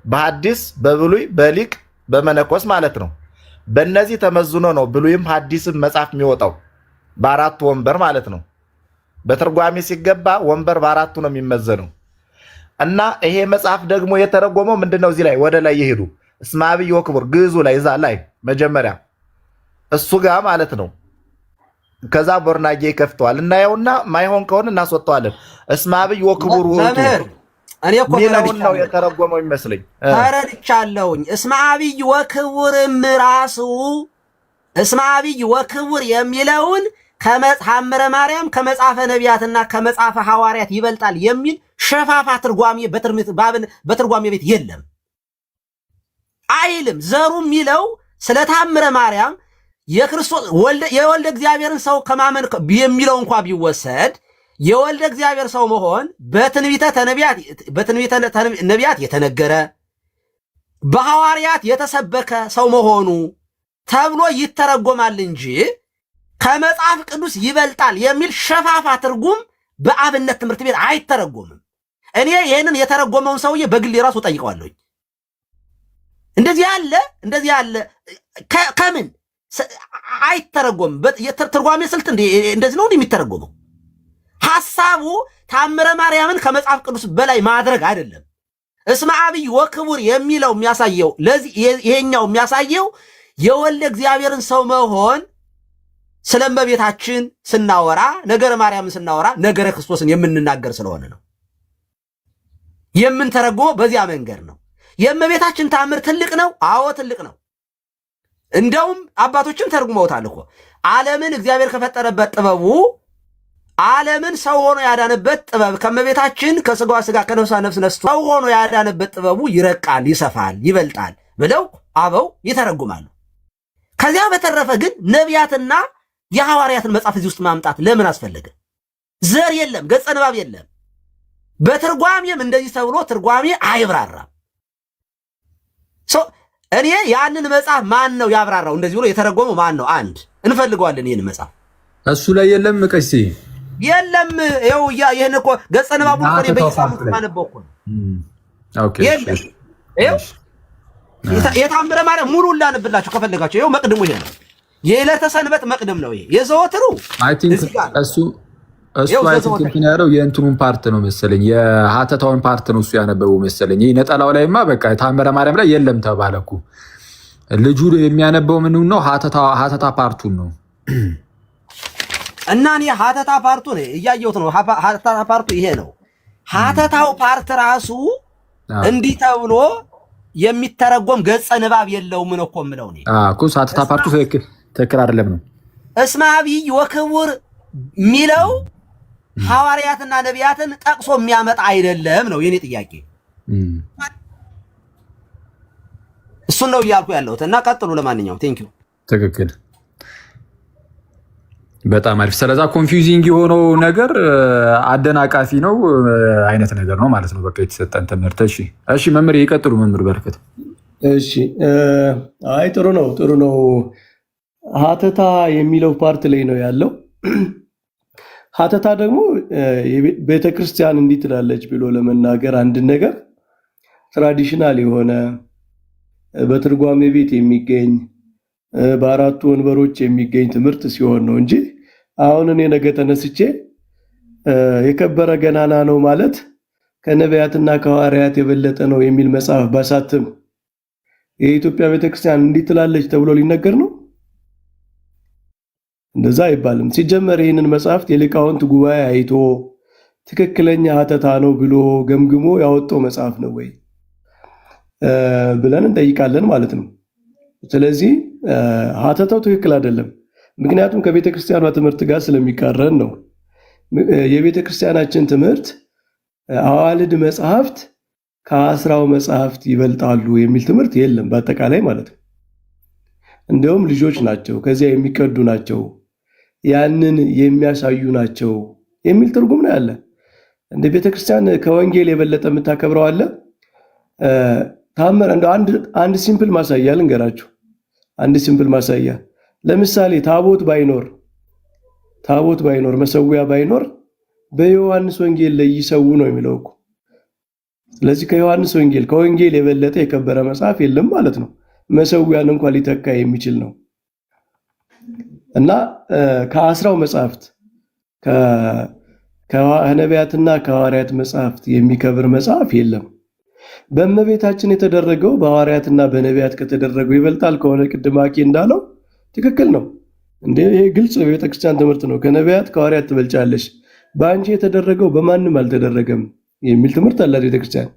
በሐዲስ በብሉይ በሊቅ በመነኮስ ማለት ነው። በእነዚህ ተመዝኖ ነው ብሉይም ሐዲስም መጽሐፍ የሚወጣው በአራቱ ወንበር ማለት ነው። በትርጓሜ ሲገባ ወንበር በአራቱ ነው የሚመዘነው። እና ይሄ መጽሐፍ ደግሞ የተረጎመው ምንድነው? እዚህ ላይ ወደ ላይ ይሄዱ እስመ አብይ ወክቡር ግዕዙ ላይ እዛ ላይ መጀመሪያ እሱ ጋር ማለት ነው። ከዛ ቦርናጌ ይከፍተዋል እናየውና ማይሆን ከሆነ እናስወጣዋለን። እስመ አብይ ወክቡር ውእቱ
እኔ እኮ
ነው የተረጎመው ይመስለኝ።
ተረድቻለሁኝ። እስመ አብይ ወክቡርም ራሱ እስመ አብይ ወክቡር የሚለውን ከመጽሐፈ ማርያም ከመጽሐፈ ነቢያትና ከመጽሐፈ ሐዋርያት ይበልጣል የሚል ሸፋፋ ትርጓሜ በትርጓሜ ቤት የለም አይልም። ዘሩ የሚለው ስለ ታምረ ማርያም የክርስቶስ የወልደ እግዚአብሔርን ሰው ከማመን የሚለው እንኳ ቢወሰድ የወልደ እግዚአብሔር ሰው መሆን በትንቢተ ነቢያት የተነገረ በሐዋርያት የተሰበከ ሰው መሆኑ ተብሎ ይተረጎማል እንጂ ከመጽሐፍ ቅዱስ ይበልጣል የሚል ሸፋፋ ትርጉም በአብነት ትምህርት ቤት አይተረጎምም። እኔ ይህንን የተረጎመውን ሰውዬ በግል የራሱ ጠይቀዋለሁኝ። እንደዚህ ያለ ከምን አይተረጎምም። ትርጓሜ ስልት እንደዚህ ነው የሚተረጎመው። ሐሳቡ ታምረ ማርያምን ከመጽሐፍ ቅዱስ በላይ ማድረግ አይደለም።
እስመ አብይ ወክቡር የሚለው የሚያሳየው ለዚህ ይሄኛው የሚያሳየው የወልደ እግዚአብሔርን ሰው መሆን ስለመቤታችን ስናወራ ነገረ ማርያምን ስናወራ ነገረ ክርስቶስን የምንናገር ስለሆነ ነው። የምንተረጎመው በዚያ መንገድ ነው። የእመቤታችን ተአምር ትልቅ ነው። አዎ ትልቅ ነው። እንደውም አባቶችም ተርጉመውታል እኮ ዓለምን እግዚአብሔር ከፈጠረበት ጥበቡ ዓለምን ሰው ሆኖ ያዳነበት ጥበብ ከእመቤታችን ከስጋዋ ስጋ ከነፍሷ ነፍስ ነስቶ ሰው ሆኖ ያዳነበት ጥበቡ ይረቃል፣ ይሰፋል፣ ይበልጣል ብለው አበው ይተረጉማሉ። ከዚያ በተረፈ ግን ነቢያትና የሐዋርያትን መጽሐፍ እዚህ ውስጥ ማምጣት ለምን አስፈለገ? ዘር የለም፣ ገጸ ንባብ የለም። በትርጓሜም እንደዚህ ተብሎ ትርጓሜ አይብራራም። እኔ ያንን መጽሐፍ ማን ነው ያብራራው? እንደዚህ ብሎ የተረጎመው ማን ነው? አንድ እንፈልገዋለን። ይህን መጽሐፍ
እሱ ላይ የለም። ቀሲ
የለም። ይኸው ይህን እኮ ገጸ ንባቡ እኮ በየሳምንቱ ማነበው እኮ ነው። ኦኬ የለም። ይኸው የታምረ ማርያም ሙሉ ላንብላችሁ ከፈለጋችሁ። ይኸው መቅድሙ ይሄ ነው። የዕለተ ሰንበት መቅድም ነው ይሄ። የዘወትሩ
አይ ቲንክ እሱ አይ ቲንክ እንትን ያለው የእንትኑን ፓርት ነው መሰለኝ፣ የሀተታውን ፓርት ነው እሱ ያነበበው መሰለኝ። ይሄ ነጠላው ላይማ በቃ ታምረ ማርያም ላይ የለም ተባለኩ። ልጁ የሚያነበው ምን ነው? ሀተታ ፓርቱን ነው።
እና እኔ ሀተታ ፓርቱ ነው እያየሁት ነው። ሀተታ ፓርቱ ይሄ ነው። ሀተታው ፓርት ራሱ እንዲህ ተብሎ የሚተረጎም ገጸ ንባብ የለውም ነው እኮ የምለው እኔ
እኮ ሀተታ ፓርቱ ትክክል አይደለም ነው።
እስመ አብይ ወክቡር የሚለው ሐዋርያትና ነቢያትን ጠቅሶ የሚያመጣ አይደለም ነው የኔ ጥያቄ። እሱን ነው እያልኩ ያለሁት እና ቀጥሉ። ለማንኛውም ቴንኪው።
ትክክል፣ በጣም አሪፍ። ስለዛ ኮንፊውዚንግ የሆነው ነገር አደናቃፊ ነው አይነት ነገር ነው ማለት ነው። በቃ የተሰጠን ትምህርት። እሺ መምህር ይቀጥሉ። መምህር በረከት።
እሺ አይ ጥሩ ነው። ሀተታ የሚለው ፓርት ላይ ነው ያለው። ሀተታ ደግሞ ቤተክርስቲያን እንዲህ ትላለች ብሎ ለመናገር አንድ ነገር ትራዲሽናል የሆነ በትርጓሜ ቤት የሚገኝ በአራቱ ወንበሮች የሚገኝ ትምህርት ሲሆን ነው እንጂ አሁን እኔ ነገ ተነስቼ የከበረ ገናና ነው ማለት ከነቢያትና ከሐዋርያት የበለጠ ነው የሚል መጽሐፍ ባሳትም የኢትዮጵያ ቤተክርስቲያን እንዲህ ትላለች ተብሎ ሊነገር ነው? እንደዛ አይባልም። ሲጀመር ይህንን መጽሐፍት የሊቃውንት ጉባኤ አይቶ ትክክለኛ ሀተታ ነው ብሎ ገምግሞ ያወጣው መጽሐፍ ነው ወይ ብለን እንጠይቃለን ማለት ነው። ስለዚህ ሀተታው ትክክል አይደለም። ምክንያቱም ከቤተ ክርስቲያኗ ትምህርት ጋር ስለሚቃረን ነው። የቤተ ክርስቲያናችን ትምህርት አዋልድ መጽሐፍት ከአስራው መጽሐፍት ይበልጣሉ የሚል ትምህርት የለም በአጠቃላይ ማለት ነው። እንዲሁም ልጆች ናቸው፣ ከዚያ የሚቀዱ ናቸው፣ ያንን የሚያሳዩ ናቸው የሚል ትርጉም ነው ያለ። እንደ ቤተክርስቲያን ከወንጌል የበለጠ የምታከብረው አለ? ታምር እንደ አንድ ሲምፕል ማሳያ ልንገራችሁ። አንድ ሲምፕል ማሳያ ለምሳሌ ታቦት ባይኖር መሰዊያ ባይኖር በዮሐንስ ወንጌል ላይ ይሰው ነው የሚለው እኮ። ስለዚህ ከዮሐንስ ወንጌል ከወንጌል የበለጠ የከበረ መጽሐፍ የለም ማለት ነው። መሰዊያን እንኳን ሊተካ የሚችል ነው እና ከአስራው መጽሐፍት ከነቢያትና ከሐዋርያት መጽሐፍት የሚከብር መጽሐፍ የለም። በእመቤታችን የተደረገው በሐዋርያትና በነቢያት ከተደረገው ይበልጣል ከሆነ ቅድም አኬ እንዳለው ትክክል ነው። ይሄ ግልጽ የቤተክርስቲያን ትምህርት ነው። ከነቢያት ከሐዋርያት ትበልጫለሽ፣ በአንቺ የተደረገው በማንም አልተደረገም የሚል ትምህርት አላት ቤተክርስቲያን።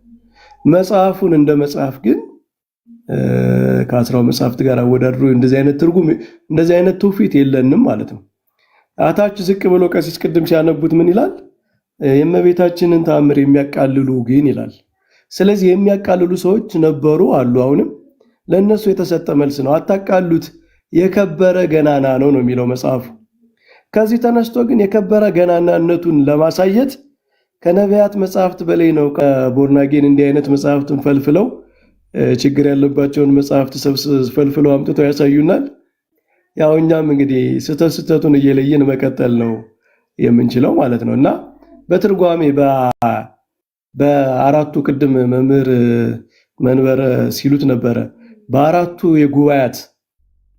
መጽሐፉን እንደ መጽሐፍ ግን ከአስራው መጽሐፍት ጋር አወዳድሮ እንደዚህ አይነት ትርጉም እንደዚህ አይነት ትውፊት የለንም ማለት ነው። አታች ዝቅ ብሎ ቀሲስ ቅድም ሲያነቡት ምን ይላል? የእመቤታችንን ተአምር የሚያቃልሉ ግን ይላል። ስለዚህ የሚያቃልሉ ሰዎች ነበሩ አሉ። አሁንም ለነሱ የተሰጠ መልስ ነው። አታቃሉት፣ የከበረ ገናና ነው የሚለው መጽሐፉ። ከዚህ ተነስቶ ግን የከበረ ገናናነቱን ለማሳየት ከነቢያት መጽሐፍት በላይ ነው። ከቦርናጌን እንዲህ አይነት መጽሐፍትን ፈልፍለው ችግር ያለባቸውን መጽሐፍት ፈልፍለው አምጥተው ያሳዩናል። ያው እኛም እንግዲህ ስህተቱን እየለየን መቀጠል ነው የምንችለው ማለት ነው። እና በትርጓሜ በአራቱ ቅድም መምህር መንበረ ሲሉት ነበረ፣ በአራቱ የጉባኤያት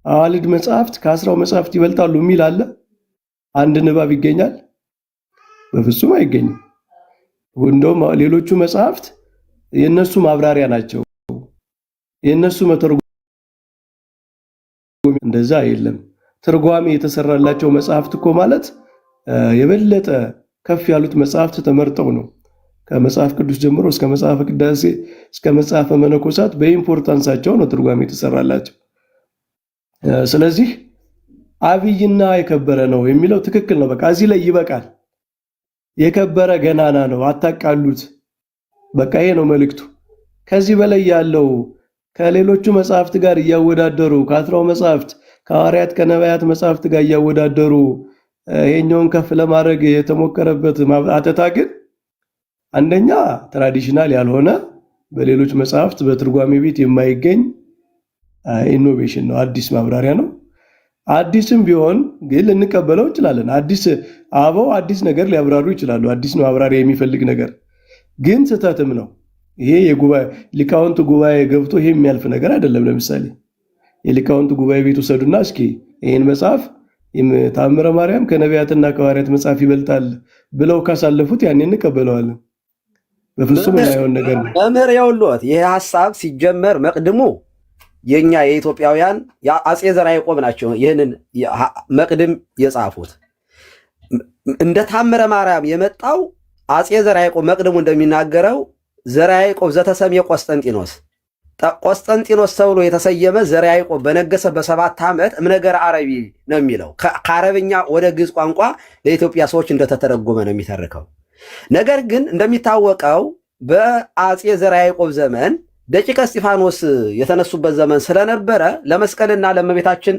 አዋልድ መጽሐፍት ከአስራው መጽሐፍት ይበልጣሉ የሚል አለ? አንድ ንባብ ይገኛል? በፍጹም አይገኝም። እንደውም ሌሎቹ መጽሐፍት የነሱ ማብራሪያ ናቸው። የነሱ መተርጎም እንደዛ የለም። ትርጓሜ የተሰራላቸው መጽሐፍት እኮ ማለት የበለጠ ከፍ ያሉት መጽሐፍት ተመርጠው ነው። ከመጽሐፍ ቅዱስ ጀምሮ እስከ መጽሐፈ ቅዳሴ እስከ መጽሐፈ መነኮሳት በኢምፖርታንሳቸው ነው ትርጓሜ የተሰራላቸው። ስለዚህ አብይና የከበረ ነው የሚለው ትክክል ነው። በቃ እዚህ ላይ ይበቃል። የከበረ ገናና ነው፣ አታቃሉት። በቃ ይሄ ነው መልእክቱ። ከዚህ በላይ ያለው ከሌሎቹ መጽሐፍት ጋር እያወዳደሩ ከአስራው መጽሐፍት ከሐዋርያት ከነቢያት መጽሐፍት ጋር እያወዳደሩ ይሄኛውን ከፍ ለማድረግ የተሞከረበት አተታ ግን አንደኛ ትራዲሽናል ያልሆነ በሌሎች መጽሐፍት በትርጓሜ ቤት የማይገኝ ኢኖቬሽን ነው፣ አዲስ ማብራሪያ ነው። አዲስም ቢሆን ግን ልንቀበለው እንችላለን። አበው አዲስ ነገር ሊያብራሩ ይችላሉ። አዲስ ማብራሪያ የሚፈልግ ነገር ግን ስህተትም ነው። ይሄ ሊቃውንት ጉባኤ ገብቶ ይሄ የሚያልፍ ነገር አይደለም። ለምሳሌ የሊቃውንት ጉባኤ ቤት ወሰዱና እስኪ ይሄን መጽሐፍ ተአምረ ማርያም ከነቢያትና ከሐዋርያት መጽሐፍ ይበልጣል ብለው ካሳለፉት ያኔ እንቀበለዋለን። በፍጹም የማይሆን ነገር ነው።
መምህር ያውልዎት ይሄ ሐሳብ ሲጀመር መቅድሙ የኛ የኢትዮጵያውያን አጼ ዘርዓ ያዕቆብ ናቸው ይህንን መቅድም የጻፉት። እንደ ተአምረ ማርያም የመጣው አጼ ዘርዓ ያዕቆብ መቅድሙ እንደሚናገረው ዘርዓ ያዕቆብ ዘተሰሜ ቆስጠንጢኖስ ተብሎ የተሰየመ ዘርዓ ያዕቆብ በነገሰ በ7 ዓመት እምነገር አረቢ ነው የሚለው። ከአረብኛ ወደ ግዕዝ ቋንቋ ለኢትዮጵያ ሰዎች እንደተተረጎመ ነው የሚተርከው። ነገር ግን እንደሚታወቀው በአጼ ዘርዓ ያዕቆብ ዘመን ደቂቀ እስጢፋኖስ የተነሱበት ዘመን ስለነበረ ለመስቀልና ለእመቤታችን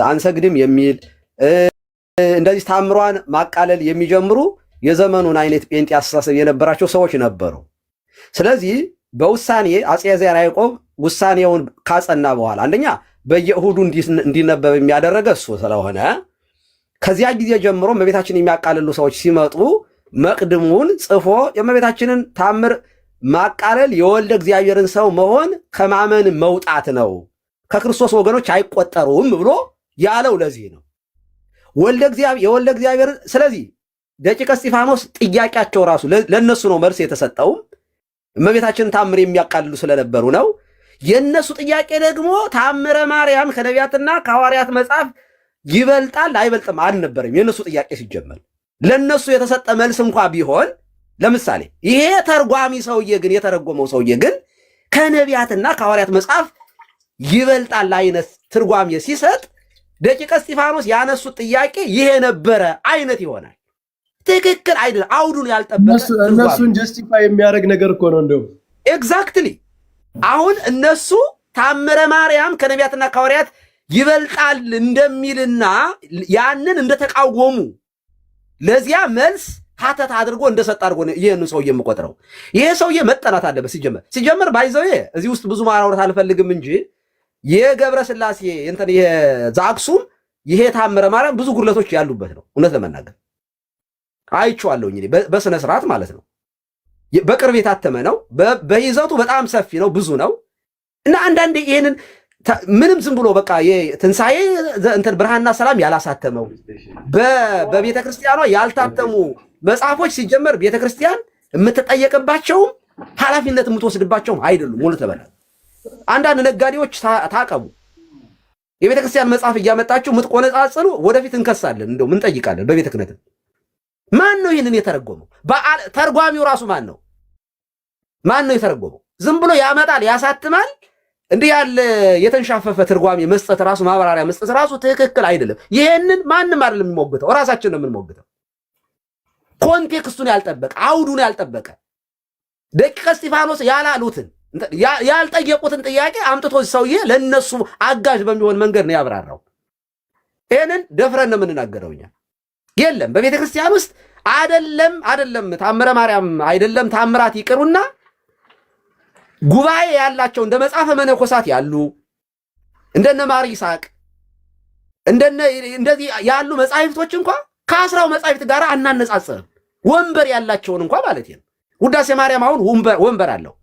አንሰግድም የሚል እንደዚህ ታምሯን ማቃለል የሚጀምሩ የዘመኑን አይነት ጴንጤ አስተሳሰብ የነበራቸው ሰዎች ነበሩ። ስለዚህ በውሳኔ አጼ ዘርዓ ያዕቆብ ውሳኔውን ካጸና በኋላ አንደኛ በየእሁዱ እንዲነበብ የሚያደረገ እሱ ስለሆነ ከዚያ ጊዜ ጀምሮ እመቤታችን የሚያቃልሉ ሰዎች ሲመጡ መቅድሙን ጽፎ የእመቤታችንን ታምር ማቃለል የወልደ እግዚአብሔርን ሰው መሆን ከማመን መውጣት ነው፣ ከክርስቶስ ወገኖች አይቆጠሩም ብሎ ያለው ለዚህ ነው። የወልደ እግዚአብሔር ስለዚህ ደቂቀ እስጢፋኖስ ጥያቄያቸው ራሱ ለነሱ ነው መልስ የተሰጠው። እመቤታችንን ታምር የሚያቃልሉ ስለነበሩ ነው። የነሱ ጥያቄ ደግሞ ታምረ ማርያም ከነቢያትና ከሐዋርያት መጽሐፍ ይበልጣል አይበልጥም አልነበረም የነሱ ጥያቄ ሲጀመር። ለነሱ የተሰጠ መልስ እንኳ ቢሆን ለምሳሌ ይሄ ተርጓሚ ሰውዬ ግን የተረጎመው ሰውዬ ግን ከነቢያትና ከሐዋርያት መጽሐፍ ይበልጣል አይነት ትርጓሜ ሲሰጥ ደቂቀ እስጢፋኖስ ያነሱት ጥያቄ ይሄ ነበረ አይነት ይሆናል። ትክክል አይደለም። አውዱን ያልጠበቀ
እነሱን ጀስቲፋይ የሚያደርግ ነገር እኮ ነው እንደው
ኤግዛክትሊ። አሁን እነሱ ታምረ ማርያም ከነቢያትና ከሐዋርያት ይበልጣል እንደሚልና ያንን እንደተቃወሙ ለዚያ መልስ ሀተት አድርጎ እንደሰጥ አድርጎ ይሄን ሰውዬ የምቆጥረው ይሄ ሰውዬ መጠናት አለበት። ሲጀመር ባይዘው እዚህ ውስጥ ብዙ ማውራት አልፈልግም እንጂ የገብረ ስላሴ እንትን የዛክሱም ይሄ ታምረ ማርያም ብዙ ጉድለቶች ያሉበት ነው። እውነት ለመናገር አይቼዋለሁኝ እኔ በስነ ስርዓት ማለት ነው። በቅርብ የታተመ ነው። በይዘቱ በጣም ሰፊ ነው፣ ብዙ ነው እና አንዳንዴ ይሄንን ምንም ዝም ብሎ በቃ የትንሣኤ እንትን ብርሃንና ሰላም ያላሳተመው በቤተ ክርስቲያኗ ያልታተሙ መጽሐፎች ሲጀመር ቤተ ክርስቲያን የምትጠየቅባቸውም ኃላፊነት የምትወስድባቸውም አይደሉም። ሙሉ ተበላ አንዳንድ ነጋዴዎች ታቀቡ የቤተ ክርስቲያን መጽሐፍ እያመጣችሁ የምትቆነጻጽሉ ወደፊት እንከሳለን፣ እንደው ምን ጠይቃለን በቤተ ክህነት። ማን ነው ይህንን የተረጎመው? ተርጓሚው ራሱ ማን ነው? ማን ነው የተረጎመው? ዝም ብሎ ያመጣል፣ ያሳትማል። እንዲህ ያለ የተንሻፈፈ ትርጓሜ መስጠት ራሱ ማብራሪያ መስጠት ራሱ ትክክል አይደለም። ይሄንን ማንም አይደለም የሚሞግተው፣ ራሳችን ነው የምንሞግተው። ኮንቴክስቱን ያልጠበቀ አውዱን ያልጠበቀ ደቂቀ እስጢፋኖስ ያላሉትን ያልጠየቁትን ጥያቄ አምጥቶ ሰውዬ ለነሱ አጋዥ በሚሆን መንገድ ነው ያብራራው። ይሄንን ደፍረን ነው የምንናገረው እኛ። የለም በቤተ ክርስቲያን ውስጥ አይደለም ታምረ ማርያም አይደለም ታምራት ይቅሩና ጉባኤ ያላቸው እንደ መጽሐፈ መነኮሳት ያሉ እንደነ ማር ይስሐቅ እንደዚህ ያሉ መጻሕፍቶች እንኳን ከአስራው መጻሕፍት ጋር አናነጻጽርም። ወንበር ያላቸውን እንኳን ማለት ነው። ውዳሴ ማርያም አሁን ወንበር አለው።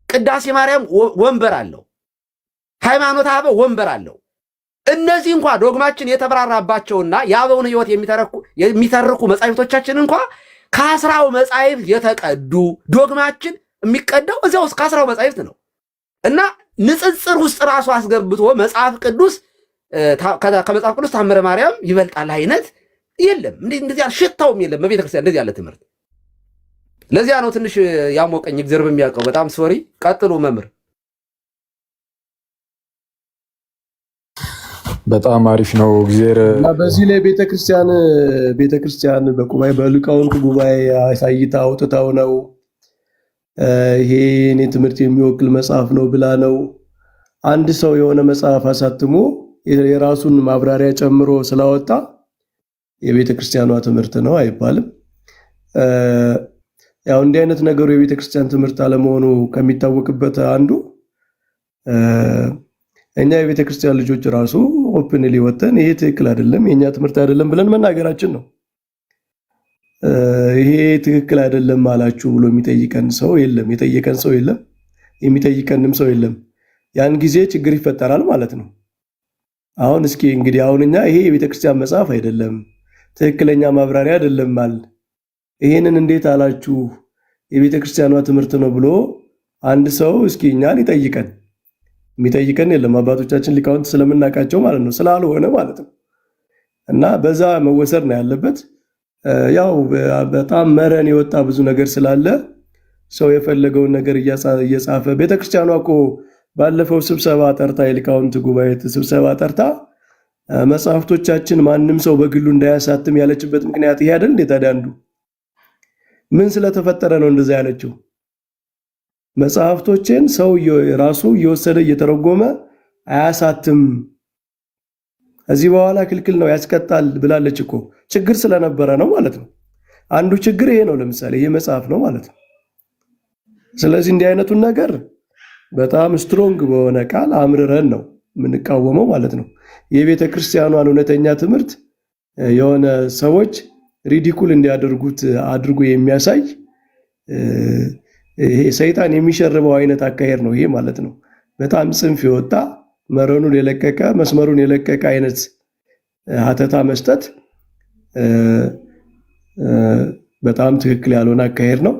ቅዳሴ ማርያም ወንበር አለው። ሃይማኖተ አበው ወንበር አለው። እነዚህ እንኳን ዶግማችን የተብራራባቸውና የአበውን ሕይወት የሚተርኩ መጻሕፍቶቻችን እንኳን ከአስራው መጻሕፍት የተቀዱ ዶግማችን
የሚቀዳው እዚያው ውስጥ ከአስራው መጻሕፍት ነው እና ንጽጽር ውስጥ ራሱ አስገብቶ መጽሐፍ ቅዱስ ከመጽሐፍ ቅዱስ ታምረ ማርያም ይበልጣል አይነት የለም። እንደዚህ ሽታውም የለም በቤተክርስቲያን እንደዚህ ያለ ትምህርት። ለዚያ ነው ትንሽ ያሞቀኝ እግዚአብሔር በሚያውቀው። በጣም ሶሪ። ቀጥሉ መምህር።
በጣም አሪፍ ነው እግዚአብሔር።
በዚህ ላይ ቤተክርስቲያን በጉባኤ በሊቃውንቱ ጉባኤ አሳይታ አውጥታው ነው ይሄ እኔ ትምህርት የሚወክል መጽሐፍ ነው ብላ ነው። አንድ ሰው የሆነ መጽሐፍ አሳትሞ የራሱን ማብራሪያ ጨምሮ ስላወጣ የቤተክርስቲያኗ ትምህርት ነው አይባልም። ያው እንዲህ አይነት ነገሩ የቤተክርስቲያን ትምህርት አለመሆኑ ከሚታወቅበት አንዱ እኛ የቤተክርስቲያን ልጆች ራሱ ኦፕንሊ ወተን ይሄ ትክክል አይደለም የኛ ትምህርት አይደለም ብለን መናገራችን ነው። ይሄ ትክክል አይደለም አላችሁ ብሎ የሚጠይቀን ሰው የለም፣ የጠየቀን ሰው የለም፣ የሚጠይቀንም ሰው የለም። ያን ጊዜ ችግር ይፈጠራል ማለት ነው። አሁን እስኪ እንግዲህ አሁን እኛ ይሄ የቤተክርስቲያን መጽሐፍ አይደለም ትክክለኛ ማብራሪያ አይደለም ማለት ይሄንን እንዴት አላችሁ የቤተክርስቲያኗ ትምህርት ነው ብሎ አንድ ሰው እስኪ እኛን ይጠይቀን። የሚጠይቀን የለም። አባቶቻችን ሊቃውንት ስለምናውቃቸው ማለት ነው፣ ስላልሆነ ማለት ነው። እና በዛ መወሰድ ነው ያለበት። ያው በጣም መረን የወጣ ብዙ ነገር ስላለ ሰው የፈለገውን ነገር እየጻፈ ቤተክርስቲያኗ እኮ ባለፈው ስብሰባ ጠርታ የሊቃውንት ጉባኤ ስብሰባ ጠርታ መጽሐፍቶቻችን ማንም ሰው በግሉ እንዳያሳትም ያለችበት ምክንያት ይሄ አይደል እንዴ? ታዲያ አንዱ ምን ስለተፈጠረ ነው እንደዛ ያለችው? መጽሐፍቶችን ሰው ራሱ እየወሰደ እየተረጎመ አያሳትም፣ እዚህ በኋላ ክልክል ነው ያስቀጣል ብላለች እኮ። ችግር ስለነበረ ነው ማለት ነው። አንዱ ችግር ይሄ ነው። ለምሳሌ ይሄ መጽሐፍ ነው ማለት ነው። ስለዚህ እንዲህ አይነቱን ነገር በጣም ስትሮንግ በሆነ ቃል አምርረን ነው የምንቃወመው ማለት ነው። የቤተ ክርስቲያኗን እውነተኛ ትምህርት የሆነ ሰዎች ሪዲኩል እንዲያደርጉት አድርጎ የሚያሳይ ይሄ ሰይጣን የሚሸርበው አይነት አካሄድ ነው ይሄ ማለት ነው። በጣም ጽንፍ የወጣ መረኑን የለቀቀ መስመሩን የለቀቀ አይነት ሀተታ መስጠት በጣም ትክክል ያልሆነ አካሄድ ነው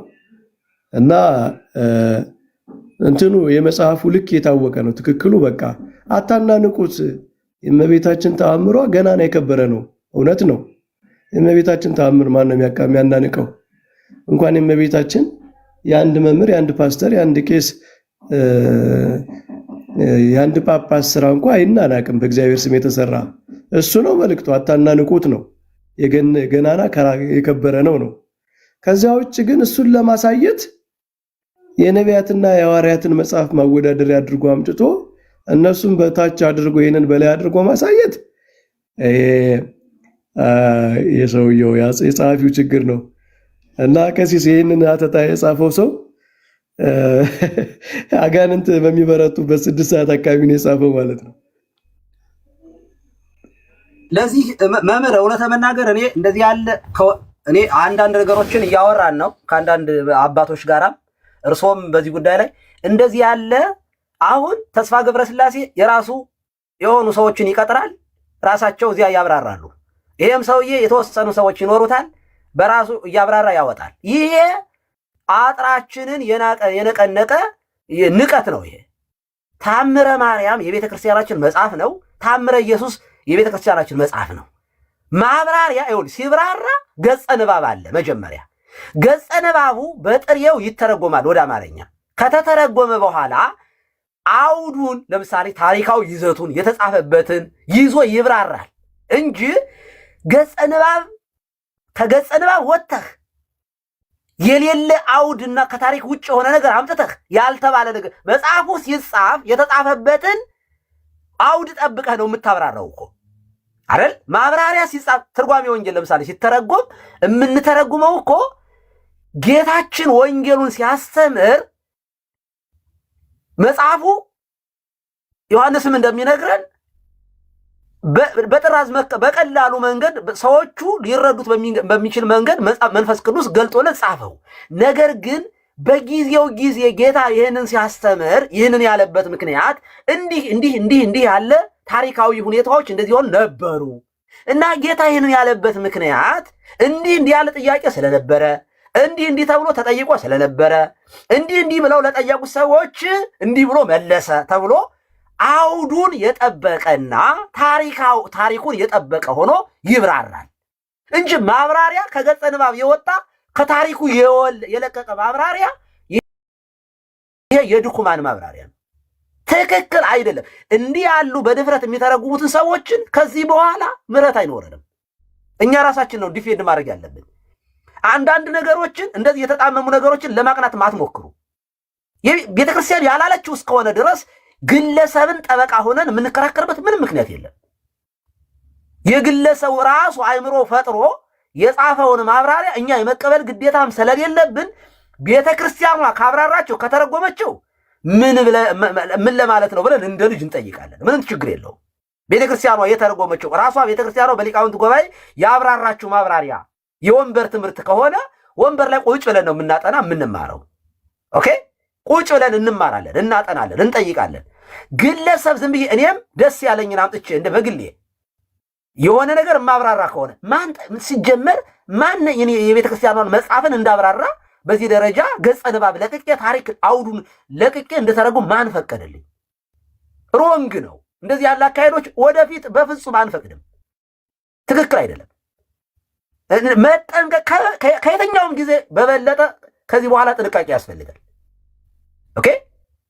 እና እንትኑ የመጽሐፉ ልክ የታወቀ ነው። ትክክሉ በቃ አታናንቁት። የእመቤታችን ተአምሯ ገናና የከበረ ነው። እውነት ነው። የእመቤታችን ተአምር ማን ነው የሚያናንቀው? እንኳን የእመቤታችን የአንድ መምህር፣ የአንድ ፓስተር፣ የአንድ ቄስ፣ የአንድ ጳጳስ ስራ እንኳ አይናናቅም። በእግዚአብሔር ስም የተሰራ እሱ ነው መልእክቱ። አታናንቁት ነው። ገናና የከበረ ነው። ከዚያ ውጭ ግን እሱን ለማሳየት የነቢያትና የሐዋርያትን መጽሐፍ ማወዳደሪያ አድርጎ አምጥቶ እነሱም በታች አድርጎ ይሄንን በላይ አድርጎ ማሳየት የሰውየው የጸሐፊው ችግር ነው እና ከሲስ ይሄንን ሀተታ የጻፈው ሰው አጋንንት በሚበረቱበት 6 ሰዓት አካባቢ ነው የጻፈው ማለት ነው።
ለዚህ መምህር እውነት መናገር እኔ እንደዚህ ያለ እኔ አንዳንድ ነገሮችን እያወራን ነው ከአንዳንድ አባቶች ጋራ እርሶም በዚህ ጉዳይ ላይ እንደዚህ ያለ አሁን ተስፋ ገብረስላሴ የራሱ የሆኑ ሰዎችን ይቀጥራል፣ ራሳቸው እዚያ ያብራራሉ። ይሄም ሰውዬ የተወሰኑ ሰዎች ይኖሩታል፣ በራሱ እያብራራ ያወጣል። ይሄ አጥራችንን የነቀነቀ ንቀት ነው። ይሄ ታምረ ማርያም የቤተ ክርስቲያናችን መጽሐፍ ነው። ታምረ ኢየሱስ የቤተ ክርስቲያናችን መጽሐፍ ነው። ማብራሪያ ይሁን ሲብራራ ገጸ ንባብ አለ። መጀመሪያ ገጸ ንባቡ በጥሬው ይተረጎማል ወደ አማርኛ። ከተተረጎመ በኋላ አውዱን ለምሳሌ ታሪካዊ ይዘቱን የተጻፈበትን ይዞ ይብራራል እንጂ ገጸ ንባብ ከገጸ ንባብ ወጥተህ የሌለ አውድና ከታሪክ ውጭ የሆነ ነገር አምጥተህ ያልተባለ ነገር መጽሐፉ ሲጻፍ የተጻፈበትን አውድ ጠብቀህ ነው የምታብራራው እኮ አይደል? ማብራሪያ ሲጻፍ ትርጓሜ ወንጌል ለምሳሌ ሲተረጎም የምንተረጉመው እኮ ጌታችን ወንጌሉን ሲያስተምር መጽሐፉ ዮሐንስም እንደሚነግረን በጥራዝ በቀላሉ መንገድ ሰዎቹ ሊረዱት በሚችል መንገድ መንፈስ ቅዱስ ገልጦለት ጻፈው። ነገር ግን በጊዜው ጊዜ ጌታ ይህንን ሲያስተምር ይህንን ያለበት ምክንያት እንዲህ ያለ ታሪካዊ ሁኔታዎች እንደዚህ ሆነ ነበሩ እና ጌታ ይህንን ያለበት ምክንያት እንዲህ ያለ ጥያቄ ስለነበረ እንዲህ ተብሎ ተጠይቆ ስለነበረ እንዲህ ብለው ለጠየቁት ሰዎች እንዲህ ብሎ መለሰ ተብሎ አውዱን የጠበቀና ታሪኩን የጠበቀ ሆኖ ይብራራል እንጂ ማብራሪያ ከገጸ ንባብ የወጣ ከታሪኩ የለቀቀ ማብራሪያ ይሄ የድኩማን ማብራሪያ ነው። ትክክል አይደለም። እንዲህ ያሉ በድፍረት የሚተረጉሙትን ሰዎችን ከዚህ በኋላ ምሕረት አይኖረንም። እኛ ራሳችን ነው ዲፌንድ ማድረግ ያለብን። አንዳንድ ነገሮችን እንደዚህ የተጣመሙ ነገሮችን ለማቅናት ማትሞክሩ። ቤተክርስቲያን ያላለችው እስከሆነ ድረስ ግለሰብን ጠበቃ ሆነን የምንከራከርበት ምንም ምክንያት የለም። የግለሰቡ ራሱ አእምሮ ፈጥሮ የጻፈውን ማብራሪያ እኛ የመቀበል ግዴታም ስለሌለብን ቤተክርስቲያኗ ካብራራቸው ከተረጎመችው ምን ለማለት ነው ብለን እንደ ልጅ እንጠይቃለን። ምንም ችግር የለውም። ቤተክርስቲያኗ የተረጎመችው ራሷ ቤተክርስቲያኗ በሊቃውንት ጉባኤ ያብራራችው ማብራሪያ የወንበር ትምህርት ከሆነ ወንበር ላይ ቁጭ ብለን ነው የምናጠና የምንማረው። ኦኬ፣ ቁጭ ብለን እንማራለን፣ እናጠናለን፣ እንጠይቃለን። ግለሰብ ዝም ብዬ እኔም ደስ ያለኝን አምጥቼ እንደ በግሌ የሆነ ነገር ማብራራ ከሆነ ሲጀመር ማን የቤተክርስቲያኗን መጽሐፍን እንዳብራራ በዚህ ደረጃ ገጸ ንባብ ለቅቄ ታሪክ አውዱን ለቅቄ እንደተረጉም ማን ፈቀደልኝ? ሮንግ ነው። እንደዚህ ያለ አካሄዶች ወደፊት በፍጹም አንፈቅድም። ትክክል አይደለም። መጠንቀቅ ከየትኛውም ጊዜ በበለጠ ከዚህ በኋላ ጥንቃቄ ያስፈልጋል። ኦኬ፣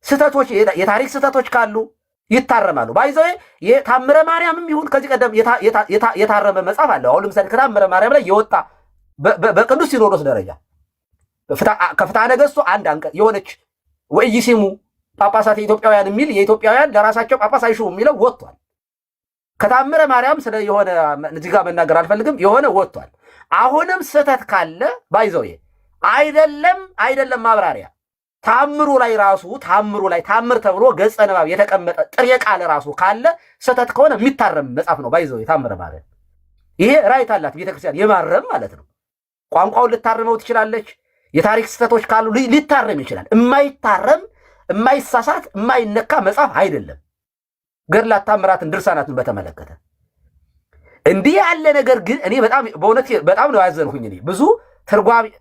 ስህተቶች የታሪክ ስህተቶች ካሉ ይታረማሉ። ባይዘው የታምረ ማርያምም ይሁን ከዚህ ቀደም የታረመ መጽሐፍ አለ። አሁን ለምሳሌ ከታምረ ማርያም ላይ የወጣ በቅዱስ ሲኖዶስ ደረጃ ከፍትሐ ነገሥቱ አንድ አንቀጽ የሆነች ወኢይሲሙ ጳጳሳት የኢትዮጵያውያን የሚል የኢትዮጵያውያን ለራሳቸው ጳጳስ አይሹ የሚለው ወጥቷል። ከታምረ ማርያም ስለ የሆነ እዚህ ጋር መናገር አልፈልግም፣ የሆነ ወጥቷል። አሁንም ስህተት ካለ ባይዘው አይደለም ማብራሪያ ታምሩ ላይ ራሱ ታምር ተብሎ ገጸ ንባብ የተቀመጠ ጥሬ ቃል ራሱ ካለ ስህተት ከሆነ የሚታረም መጽሐፍ ነው። ባይዘው ታምረ ማርያም ይሄ ራይት አላት ቤተክርስቲያን የማረም ማለት ነው። ቋንቋውን ልታርመው ትችላለች። የታሪክ ስህተቶች ካሉ ሊታረም ይችላል። የማይታረም የማይሳሳት የማይነካ መጽሐፍ አይደለም። ገድላት ታምራትን ድርሳናትን በተመለከተ እንዲህ ያለ ነገር ግን እኔ በእውነት በጣም ነው ያዘንሁኝ። እኔ ብዙ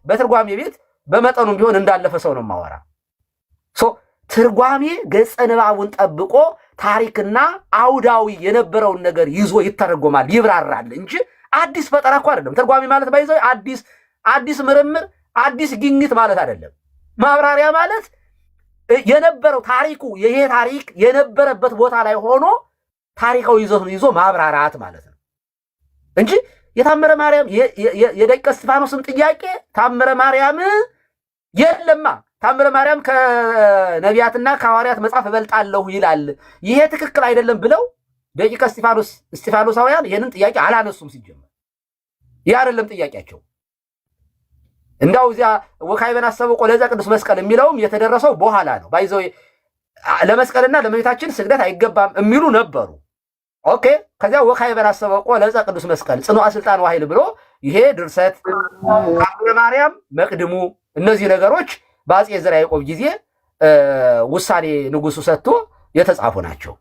በትርጓሜ ቤት በመጠኑም ቢሆን እንዳለፈ ሰው ነው የማወራ። ትርጓሜ ገጸ ንባቡን ጠብቆ ታሪክና አውዳዊ የነበረውን ነገር ይዞ ይተረጎማል፣ ይብራራል እንጂ አዲስ ፈጠራ እኮ አይደለም። ትርጓሜ ማለት ባይዘው አዲስ ምርምር አዲስ ግኝት ማለት አይደለም። ማብራሪያ ማለት የነበረው ታሪኩ ይሄ ታሪክ የነበረበት ቦታ ላይ ሆኖ ታሪካዊ ይዞ ማብራራት ማለት ነው እንጂ የታምረ ማርያም የደቀ እስጢፋኖስም ጥያቄ ታምረ ማርያም የለማ ታምረ ማርያም ከነቢያትና ከሐዋርያት መጽሐፍ እበልጣለሁ ይላል፣ ይሄ ትክክል አይደለም ብለው ደቂቀ እስጢፋኖሳውያን ይህንን ጥያቄ አላነሱም። ሲጀመር ይህ አይደለም ጥያቄያቸው። እንዳው እዚያ ወካዕበን አሰበቆ ለዘ ቅዱስ መስቀል የሚለውም የተደረሰው በኋላ ነው። ባይዘው ለመስቀልና ለእመቤታችን ስግደት አይገባም የሚሉ ነበሩ። ኦኬ፣ ከዚያ ወካዕበን አሰበቆ ለዘ ቅዱስ መስቀል ጽኑዕ ስልጣን ዋሂል ብሎ ይሄ ድርሰት ታምረ ማርያም መቅድሙ እነዚህ ነገሮች በአፄ ዘርዓ ያዕቆብ ጊዜ ውሳኔ ንጉሱ ሰጥቶ የተጻፉ ናቸው።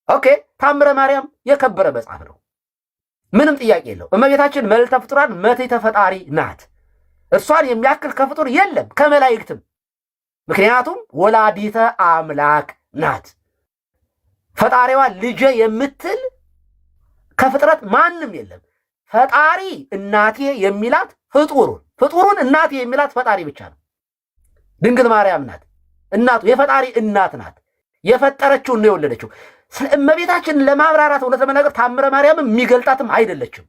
ኦኬ፣ ታምረ ማርያም የከበረ መጽሐፍ ነው፣ ምንም ጥያቄ የለው። እመቤታችን መልዕልተ ፍጡራን መትሕተ ፈጣሪ ናት። እርሷን የሚያክል ከፍጡር የለም ከመላእክትም። ምክንያቱም ወላዲተ አምላክ ናት። ፈጣሪዋ ልጄ የምትል ከፍጥረት ማንም የለም። ፈጣሪ እናቴ የሚላት ፍጡሩን እናቴ የሚላት ፈጣሪ ብቻ ነው። ድንግል ማርያም ናት እናቱ፣ የፈጣሪ እናት ናት። የፈጠረችውን ነው የወለደችው። ስለ እመቤታችንን ለማብራራት እውነት ለመናገር ታምረ ማርያምም የሚገልጣትም አይደለችም።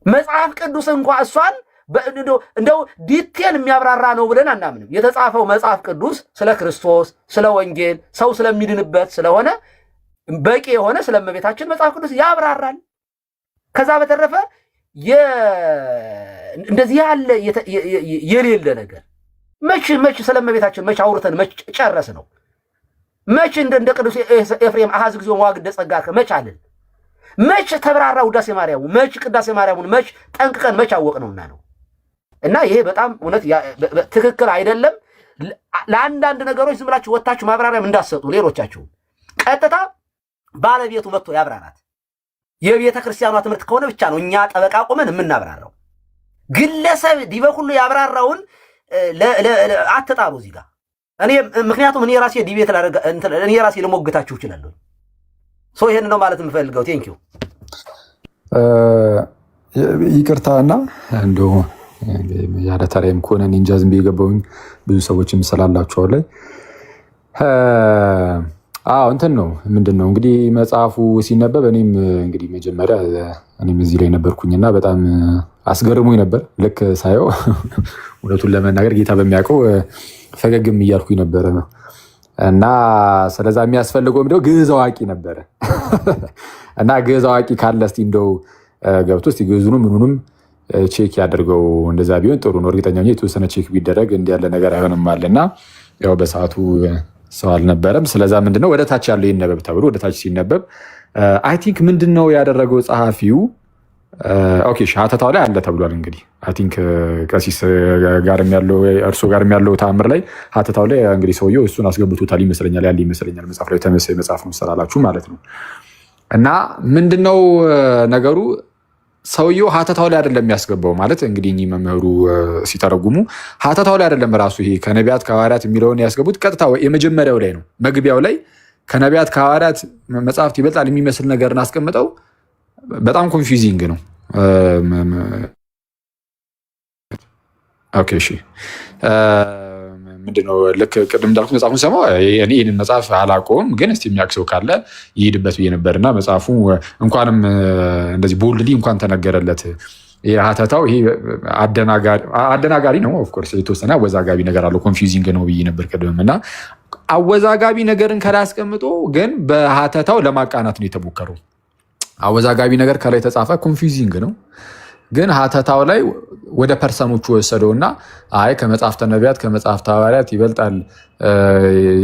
መጽሐፍ ቅዱስ እንኳ እሷን እንደው ዲቴል የሚያብራራ ነው ብለን አናምንም። የተጻፈው መጽሐፍ ቅዱስ ስለ ክርስቶስ፣ ስለ ወንጌል፣ ሰው ስለሚድንበት ስለሆነ በቂ የሆነ ስለ እመቤታችን መጽሐፍ ቅዱስ ያብራራል። ከዛ በተረፈ እንደዚህ ያለ የሌለ ነገር መች ስለ እመቤታችን መች አውርተን መች ጨረስ ነው? መች እንደ ቅዱስ ኤፍሬም አሐዝ ጊዜ መዋግደ ጸጋከ መች አለን? መች ተብራራ ውዳሴ ማርያሙ? መች ቅዳሴ ማርያሙን መች ጠንቅቀን መች አወቅነውና ነው? እና ይሄ በጣም እውነት ትክክል አይደለም። ለአንዳንድ ነገሮች ዝም ብላችሁ ወታችሁ ማብራሪያም እንዳሰጡ ሌሎቻችሁ ቀጥታ ባለቤቱ መጥቶ ያብራራት። የቤተ ክርስቲያኗ ትምህርት ከሆነ ብቻ ነው እኛ ጠበቃ ቆመን የምናብራራው። ግለሰብ ዲበ ሁሉ ያብራራውን አትጣሉ እዚህ ጋር እኔ ምክንያቱም እኔ ራሴ ዲቤት ላደርግ እኔ ራሴ ልሞግታችሁ እችላለሁ። ሶ ይሄን ነው ማለት የምፈልገው። ቴንክ ዩ
ይቅርታና እንደው ያለ ተራይም ከሆነ እንጃ ዝም ብዬ ገባሁኝ። ብዙ ሰዎችም ስላላችሁ ላይ እንትን ነው ምንድነው እንግዲህ መጽሐፉ ሲነበብ እኔም እንግዲህ መጀመሪያ እኔም እዚህ ላይ ነበርኩኝና በጣም አስገርሞኝ ነበር። ልክ ሳየው እውነቱን ለመናገር ጌታ በሚያውቀው ፈገግም እያልኩኝ ነበረ እና ስለዛ የሚያስፈልገው እንደው ግዕዝ አዋቂ ነበረ እና ግዕዝ አዋቂ ካለ እስቲ እንደው ገብቶ እስቲ ግዕዙንም ምኑንም ቼክ ያደርገው። እንደዛ ቢሆን ጥሩ ነው። እርግጠኛ ነኝ የተወሰነ ቼክ ቢደረግ እንዲህ ያለ ነገር አይሆንም አለና ያው በሰዓቱ ሰው አልነበረም። ስለዛ ምንድነው ወደ ታች ያለው ይነበብ ተብሎ ወደ ታች ሲነበብ አይ ቲንክ ምንድነው ያደረገው ጸሐፊው ኦኬ ሀተታው ላይ አለ ተብሏል። እንግዲህ አይ ቲንክ ቀሲስ ጋርም ያለው እርሶ ጋርም ያለው ተአምር ላይ ሀተታው ላይ እንግዲህ ሰውየው እሱን አስገብቶታል ይመስለኛል። ያለ ይመስለኛል መጽሐፍ ላይ ተመሳሳይ መጽሐፍ ነው ስላላችሁ ማለት ነው። እና ምንድነው ነገሩ ሰውየው ሀተታው ላይ አይደለም የሚያስገባው ማለት እንግዲህ እኚህ መምህሩ ሲተረጉሙ ሀተታው ላይ አይደለም ራሱ ይሄ ከነቢያት ከሐዋርያት የሚለውን ያስገቡት ቀጥታ የመጀመሪያው ላይ ነው። መግቢያው ላይ ከነቢያት ከሐዋርያት መጽሐፍት ይበልጣል የሚመስል ነገርን አስቀምጠው በጣም ኮንፊውዚንግ ነው። ኦኬ እሺ ምንድነው ልክ ቅድም እንዳልኩት መጽሐፉን ሰማሁ እኔ ይህንን መጽሐፍ አላውቀውም፣ ግን እስቲ የሚያውቅ ሰው ካለ ይሄድበት ብዬ ነበርና መጽሐፉ እንኳንም እንደዚህ ቦልድሊ እንኳን ተነገረለት። ሀተታው ይሄ አደናጋሪ ነው። ኦፍኮርስ የተወሰነ አወዛጋቢ ነገር አለው፣ ኮንፊውዚንግ ነው ብዬ ነበር ቅድምም እና አወዛጋቢ ነገርን ከላይ አስቀምጦ ግን በሀተታው ለማቃናት ነው የተሞከረው። አወዛጋቢ ነገር ከላይ ተጻፈ፣ ኮንፊውዚንግ ነው። ግን ሀተታው ላይ ወደ ፐርሰኖቹ ወሰደውና አይ ከመጽሐፍተ ነቢያት ከመጽሐፍተ ሐዋርያት ይበልጣል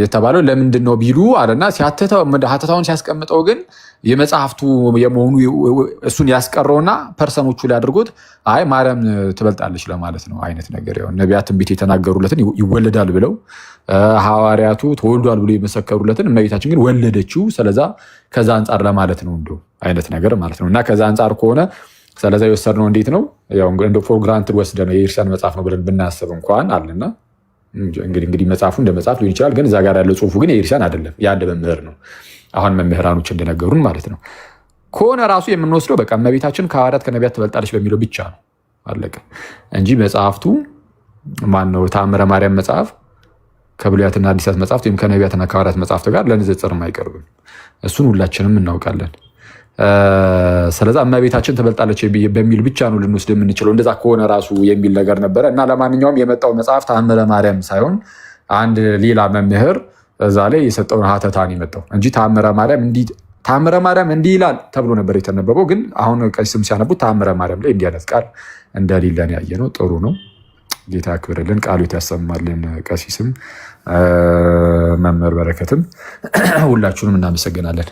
የተባለው ለምንድን ነው ቢሉ አለና ሀተታውን ሲያስቀምጠው ግን የመጽሐፍቱ የመሆኑ እሱን ያስቀረውና ፐርሰኖቹ ላይ አድርጎት አይ ማርያም ትበልጣለች ለማለት ነው አይነት ነገር። ያው ነቢያት ትንቢት የተናገሩለትን ይወለዳል ብለው ሐዋርያቱ ተወልዷል ብሎ የመሰከሩለትን እመቤታችን ግን ወለደችው፣ ስለዛ ከዛ አንጻር ለማለት ነው እንደው አይነት ነገር ማለት ነው። እና ከዛ አንጻር ከሆነ ስለዛ የወሰድነው እንዴት ነው ያው እንደ ፎር ግራንትድ ወስደነው የኢርሳን መጽሐፍ ነው ብለን ብናስብ እንኳን አለና እንግዲህ መጽሐፉ እንደ መጽሐፍ ሊሆን ይችላል፣ ግን እዛ ጋር ያለው ጽሁፉ ግን የኢርሳን አይደለም፣ የአንድ መምህር ነው። አሁን መምህራኖች እንደነገሩን ማለት ነው ከሆነ ራሱ የምንወስደው በቃ እመቤታችን ከሐዋርያት ከነቢያት ትበልጣለች በሚለው ብቻ ነው አለቀ እንጂ መጽሐፍቱ ማነው ተአምረ ማርያም መጽሐፍ ከብሉያትና አዲሳት መጽሐፍት ወይም ከነቢያትና ከሐዋርያት መጽሐፍት ጋር ለንጽጽር አይቀርብም። እሱን ሁላችንም እናውቃለን። ስለዛ እመቤታችን ትበልጣለች በሚል ብቻ ነው ልንወስድ የምንችለው። እንደዛ ከሆነ ራሱ የሚል ነገር ነበረ እና ለማንኛውም የመጣው መጽሐፍ ተአምረ ማርያም ሳይሆን አንድ ሌላ መምህር እዛ ላይ የሰጠውን ሀተታን የመጣው እንጂ ተአምረ ማርያም እንዲህ ይላል ተብሎ ነበር የተነበበው። ግን አሁን ቀሲስም ሲያነቡት ተአምረ ማርያም ላይ እንዲህ አይነት ቃል እንደሌለን ያየ ነው። ጥሩ ነው። ጌታ ያክብርልን፣ ቃሉት ያሰማልን። ቀሲስም መምህር በረከትም ሁላችሁንም እናመሰግናለን።